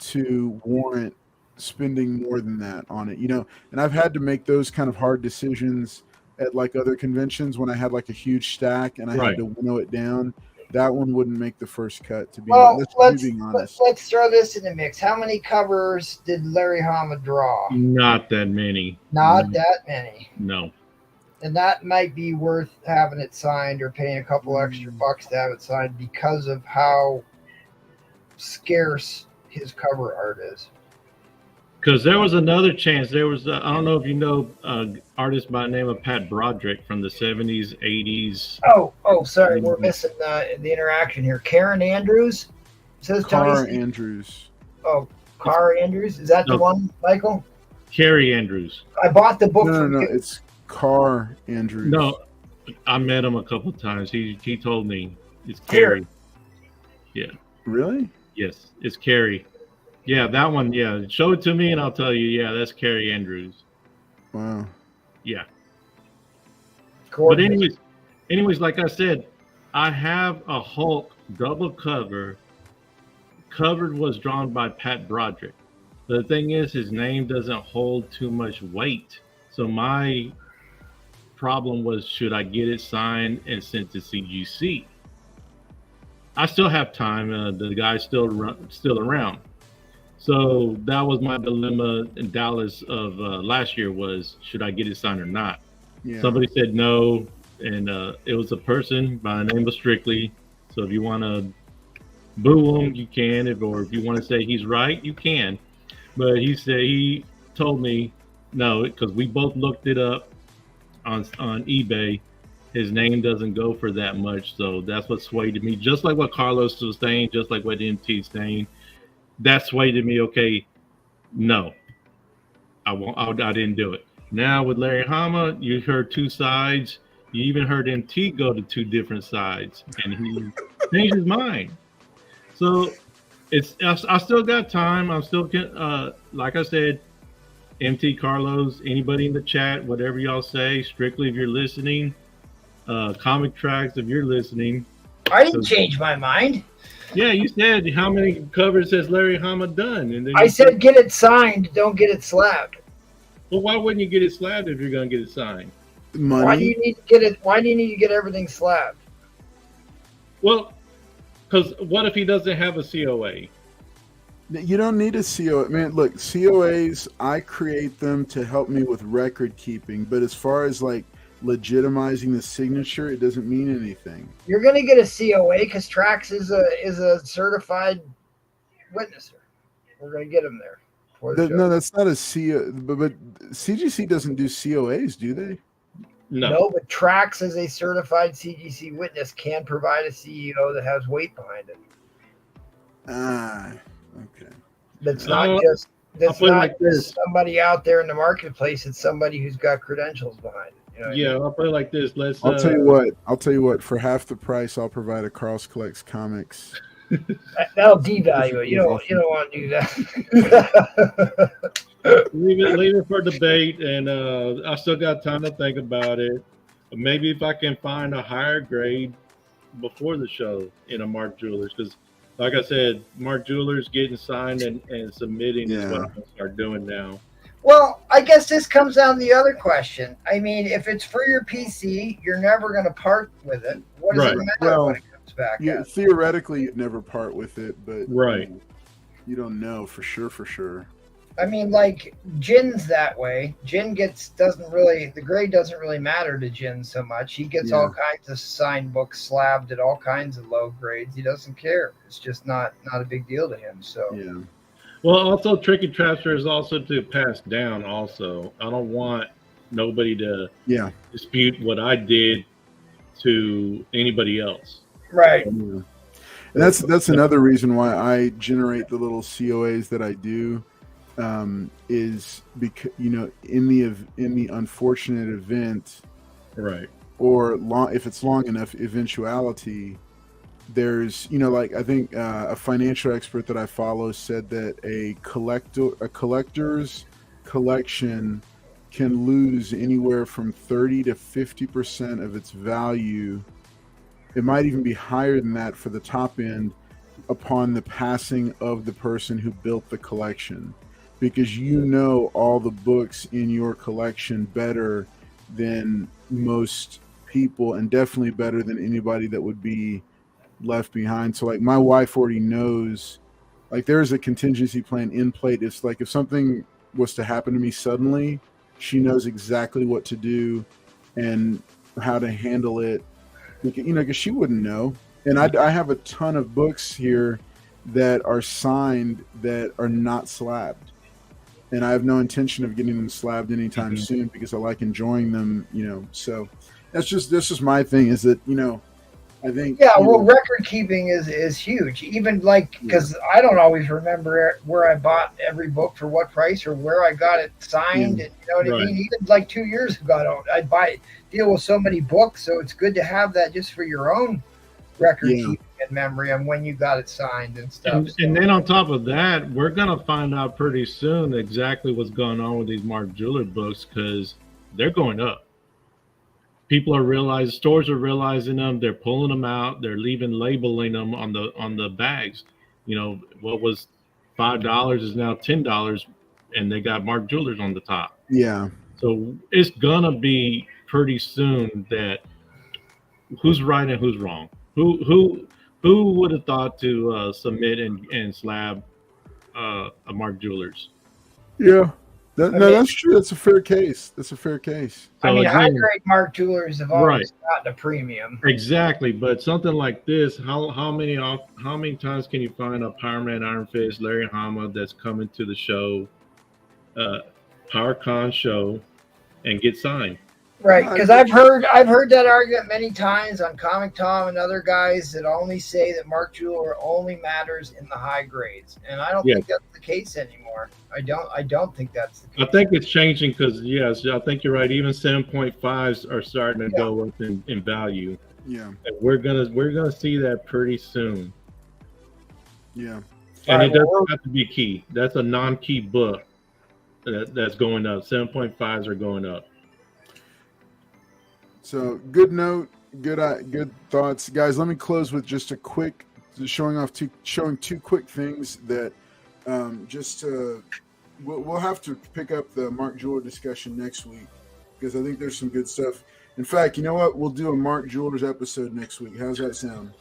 to warrant spending more than that on it. You know, and I've had to make those kind of hard decisions at like other conventions when I had like a huge stack and I had to winnow it down. That one wouldn't make the first cut, to be honest. Let's throw this in the mix. How many covers did Larry Hama draw? Not that many. Not that many. No. And that might be worth having it signed or paying a couple extra bucks to have it signed because of how scarce his cover art is. Because there was another chance. There was, I don't know if you know, artist by the name of Pat Broderick from the 70s, 80s. Oh, sorry. We're missing the interaction here. Karen Andrews? Says Car Andrews. Oh, Car Andrews? Is that the one, Michael? Carrie Andrews. I bought the book from No, it's Car Andrews. No, I met him a couple of times. He told me it's Carrie. Yeah. Really? Yes, it's Carrie. Yeah, that one. Yeah, show it to me and I'll tell you. Yeah, that's Carrie Andrews. Wow. Yeah. Gorgeous. But anyways, like I said, I have a Hulk double cover. Covered was drawn by Pat Broderick. The thing is, his name doesn't hold too much weight. So my problem was, should I get it signed and sent to CGC? I still have time. The guy's still around. So that was my dilemma in Dallas of last year was should I get it signed or not? Yeah. Somebody said no, and it was a person by the name of Strictly. So if you want to boo him, you can, or if you want to say he's right, you can. But he told me no because we both looked it up on eBay. His name doesn't go for that much, so that's what swayed me. Just like what Carlos was saying, just like what MT's saying, that swayed me. Okay, no, I won't. I didn't do it. Now with Larry Hama, you heard two sides. You even heard MT go to two different sides, and he changed his mind. So I still got time. I'm still like I said, MT Carlos, anybody in the chat, whatever y'all say, Strictly if you're listening, Comic Tracks if you're listening. I didn't change my mind. Yeah, you said how many covers has Larry Hama done? And then I said get it signed, don't get it slabbed. Well, why wouldn't you get it slabbed if you're going to get it signed? Money. Why do you need to get it? Why do you need to get everything slabbed? Well, because what if he doesn't have a COA? You don't need a COA. Man, look, COAs, I create them to help me with record keeping. But as far as like legitimizing the signature, it doesn't mean anything. You're going to get a COA because Trax is a certified witnesser. We're going to get him there. No, that's not a COA. But CGC doesn't do COAs, do they? No, but Trax as a certified CGC witness can provide a CEO that has weight behind it. Okay. That's not just somebody out there in the marketplace. It's somebody who's got credentials behind it. You know yeah, I mean? I'll put it like this. I'll tell you what. For half the price, I'll provide a Carl's Collects Comics. That'll devalue it. You don't want to do that. leave it for debate, and I still got time to think about it. Maybe if I can find a higher grade before the show in a Mark Jewelers, because like I said, Mark Jewelers getting signed and submitting is what I'm going to start doing now. Well, I guess this comes down to the other question. I mean, if it's for your PC, you're never going to part with it. What does it matter when it comes back? Theoretically, you'd never part with it, but you don't know for sure. I mean, like Jin's that way. Jin the grade doesn't really matter to Jin so much. He gets all kinds of signed books slabbed at all kinds of low grades. He doesn't care. It's just not a big deal to him. So yeah. Well, also Tricky Trapster is also to pass down. Also, I don't want nobody to dispute what I did to anybody else. Right. And that's another reason why I generate the little COAs that I do. Is because in the unfortunate event, or if it's long enough eventuality, there's like I think a financial expert that I follow said that a collector's collection can lose anywhere from 30 to 50% of its value. It might even be higher than that for the top end upon the passing of the person who built the collection. Because all the books in your collection better than most people, and definitely better than anybody that would be left behind. So like my wife already knows, like there's a contingency plan in place. It's like if something was to happen to me suddenly, she knows exactly what to do and how to handle it. Because she wouldn't know. And I have a ton of books here that are signed that are not slabbed. And I have no intention of getting them slabbed anytime soon because I like enjoying them, So that's just my thing is that, I think. Yeah, record keeping is huge. Even because I don't always remember where I bought every book for what price or where I got it signed. And, you know what I mean? Even 2 years ago, I'd deal with so many books. So it's good to have that just for your own record keeping and memory on when you got it signed and stuff. And then on top of that, we're going to find out pretty soon exactly what's going on with these Mark Jeweler books because they're going up. People are realizing, stores are realizing them. They're pulling them out. They're labeling them on the bags. What was $5 is now $10, and they got Mark Jewelers on the top. Yeah. So it's gonna be pretty soon that who's right and who's wrong. Who would have thought to submit and slab a Mark Jewelers. Yeah. I No, mean- that's true. That's a fair case. That's a fair case. So I mean, again, high grade Mark Jewelers have Right. always gotten a premium. exactly, but something like this, how many times can you find a Power Man Iron Fist, Larry Hama that's coming to the show, PowerCon show, and get signed? Right, because I've heard that argument many times on Comic Tom and other guys that only say that Mark Jeweler only matters in the high grades, and I don't Yeah. think that's the case anymore. I don't think that's the case. I think it's changing because yes, I think you're right. Even 7.5s are starting to go up in value. Yeah. And we're gonna see that pretty soon. Yeah. And Right, it doesn't well, have to be key. That's a non-key book that's going up. 7.5s are going up. So good note, good thoughts, guys. Let me close with just a quick showing two quick things that we'll have to pick up the Mark Jeweler discussion next week because I think there's some good stuff. In fact, you know what? We'll do a Mark Jewelers episode next week. How's that sound?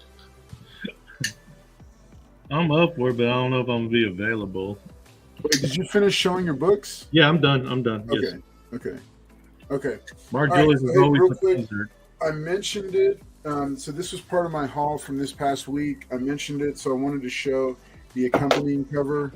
I'm up for it, but I don't know if I'm gonna be available. Wait, did you finish showing your books? Yeah, I'm done. Yes. Okay. Mark All right, Jewelers so is hey, always real a quick, pleasure. I mentioned it. So this was part of my haul from this past week. I mentioned it, so I wanted to show the accompanying cover.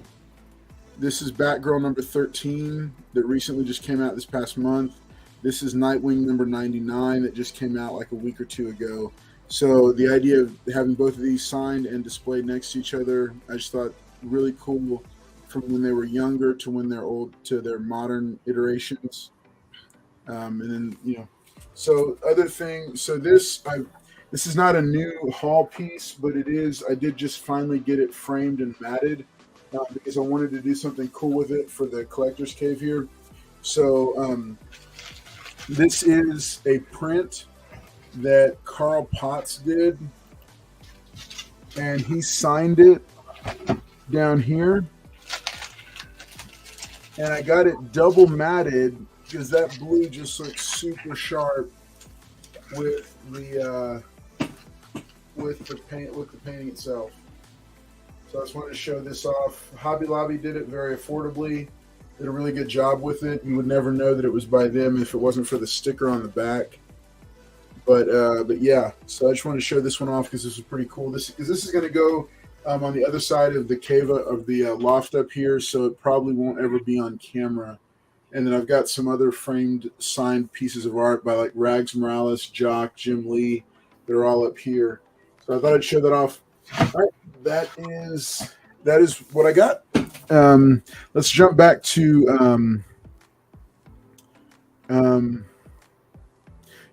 This is Batgirl number 13 that recently just came out this past month. This is Nightwing number 99 that just came out like a week or two ago. So the idea of having both of these signed and displayed next to each other, I just thought really cool from when they were younger to when they're old to their modern iterations. And then, so other thing, so this is not a new haul piece, but it is, I did just finally get it framed and matted because I wanted to do something cool with it for the collector's cave here. So this is a print that Carl Potts did, and he signed it down here, and I got it double matted because that blue just looks super sharp with the painting itself. So I just wanted to show this off. Hobby Lobby did it very affordably. Did a really good job with it. You would never know that it was by them if it wasn't for the sticker on the back. But yeah, so I just wanted to show this one off because this is pretty cool. This is going to go on the other side of the cave of the loft up here, so it probably won't ever be on camera. And then I've got some other framed signed pieces of art by like Rags Morales, Jock, Jim Lee. They're all up here. So I thought I'd show that off. All right, that is what I got. Let's jump back to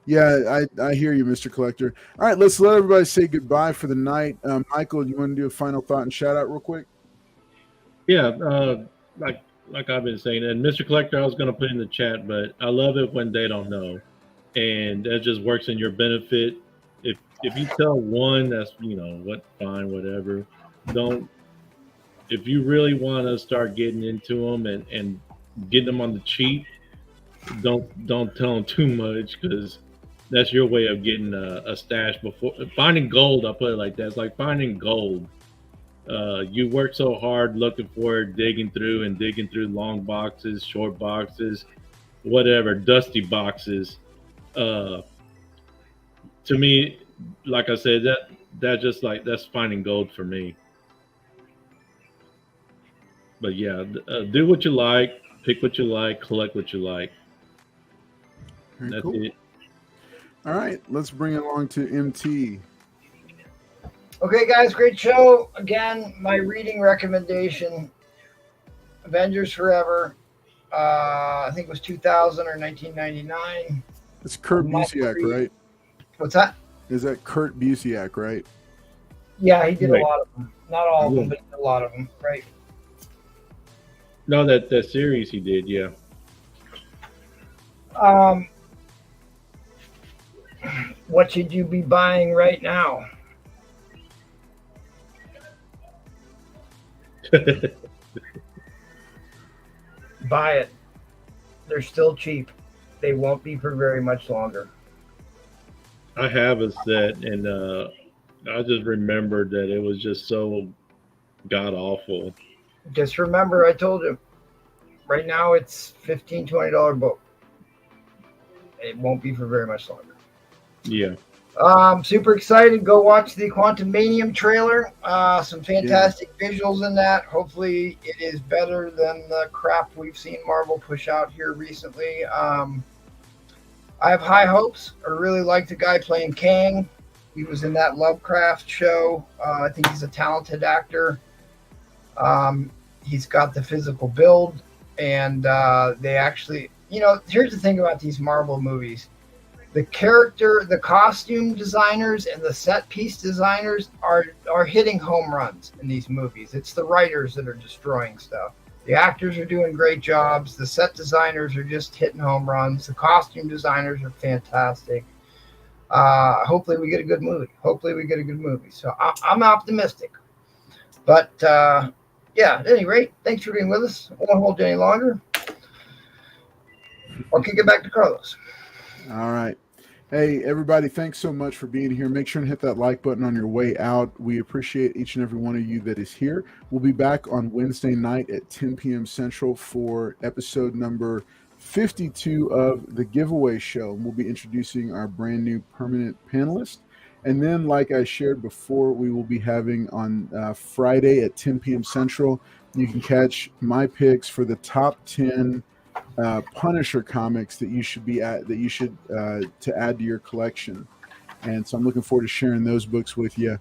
yeah, I hear you, Mr. Collector. All right, let's let everybody say goodbye for the night. Michael, you want to do a final thought and shout out real quick? Yeah, like I've been saying, and Mr. Collector, I was going to put in the chat, but I love it when they don't know, and that just works in your benefit. If you tell one, that's fine, whatever. Don't. If you really want to start getting into them and getting them on the cheap, don't tell them too much because that's your way of getting a stash before finding gold. I'll put it like that. It's like finding gold. You work so hard looking for it, digging through long boxes, short boxes, whatever, dusty boxes. To me, like I said, that's finding gold for me. But yeah, do what you like, pick what you like, collect what you like. Very That's cool. it. All right, let's bring it along to MT. Okay, guys, great show. Again, my reading recommendation, Avengers Forever. I think it was 2000 or 1999. It's Kurt Busiek, right? What's that? Is that Kurt Busiek, right? Yeah, he did Right. a lot of them. Not all of them, but he did a lot of them, right? No, that series he did, yeah. What should you be buying right now? Buy it. They're still cheap. They won't be for very much longer. I have a set, and I just remembered that it was just so god awful. Just remember, I told you, right now it's $15, $20 book. It won't be for very much longer. Yeah. Super excited. Go watch the Quantumanium trailer. Some fantastic visuals in that. Hopefully it is better than the crap we've seen Marvel push out here recently. I have high hopes. I really like the guy playing Kang. He was in that Lovecraft show. I think he's a talented actor. He's got the physical build, and they actually, here's the thing about these Marvel movies. The costume designers and the set piece designers are hitting home runs in these movies. It's the writers that are destroying stuff. The actors are doing great jobs. The set designers are just hitting home runs. The costume designers are fantastic. Hopefully we get a good movie. So I'm optimistic. But at any rate, thanks for being with us. I won't hold you any longer. I'll kick it back to Carlos. All right. Hey, everybody, thanks so much for being here. Make sure and hit that like button on your way out. We appreciate each and every one of you that is here. We'll be back on Wednesday night at 10 p.m. Central for episode number 52 of the giveaway show. We'll be introducing our brand new permanent panelist. And then, like I shared before, we will be having on Friday at 10 p.m. Central, you can catch my picks for the top 10 Punisher comics that you should to add to your collection. And so I'm looking forward to sharing those books with you.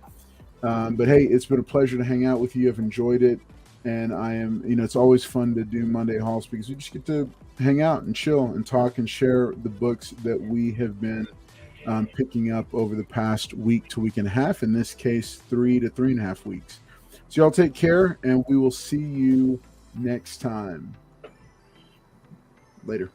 But hey, it's been a pleasure to hang out with you. I've enjoyed it. And I am, it's always fun to do Monday Hauls because we just get to hang out and chill and talk and share the books that we have been picking up over the past week to week and a half. In this case, 3 to 3.5 weeks. So y'all take care, and we will see you next time. Later.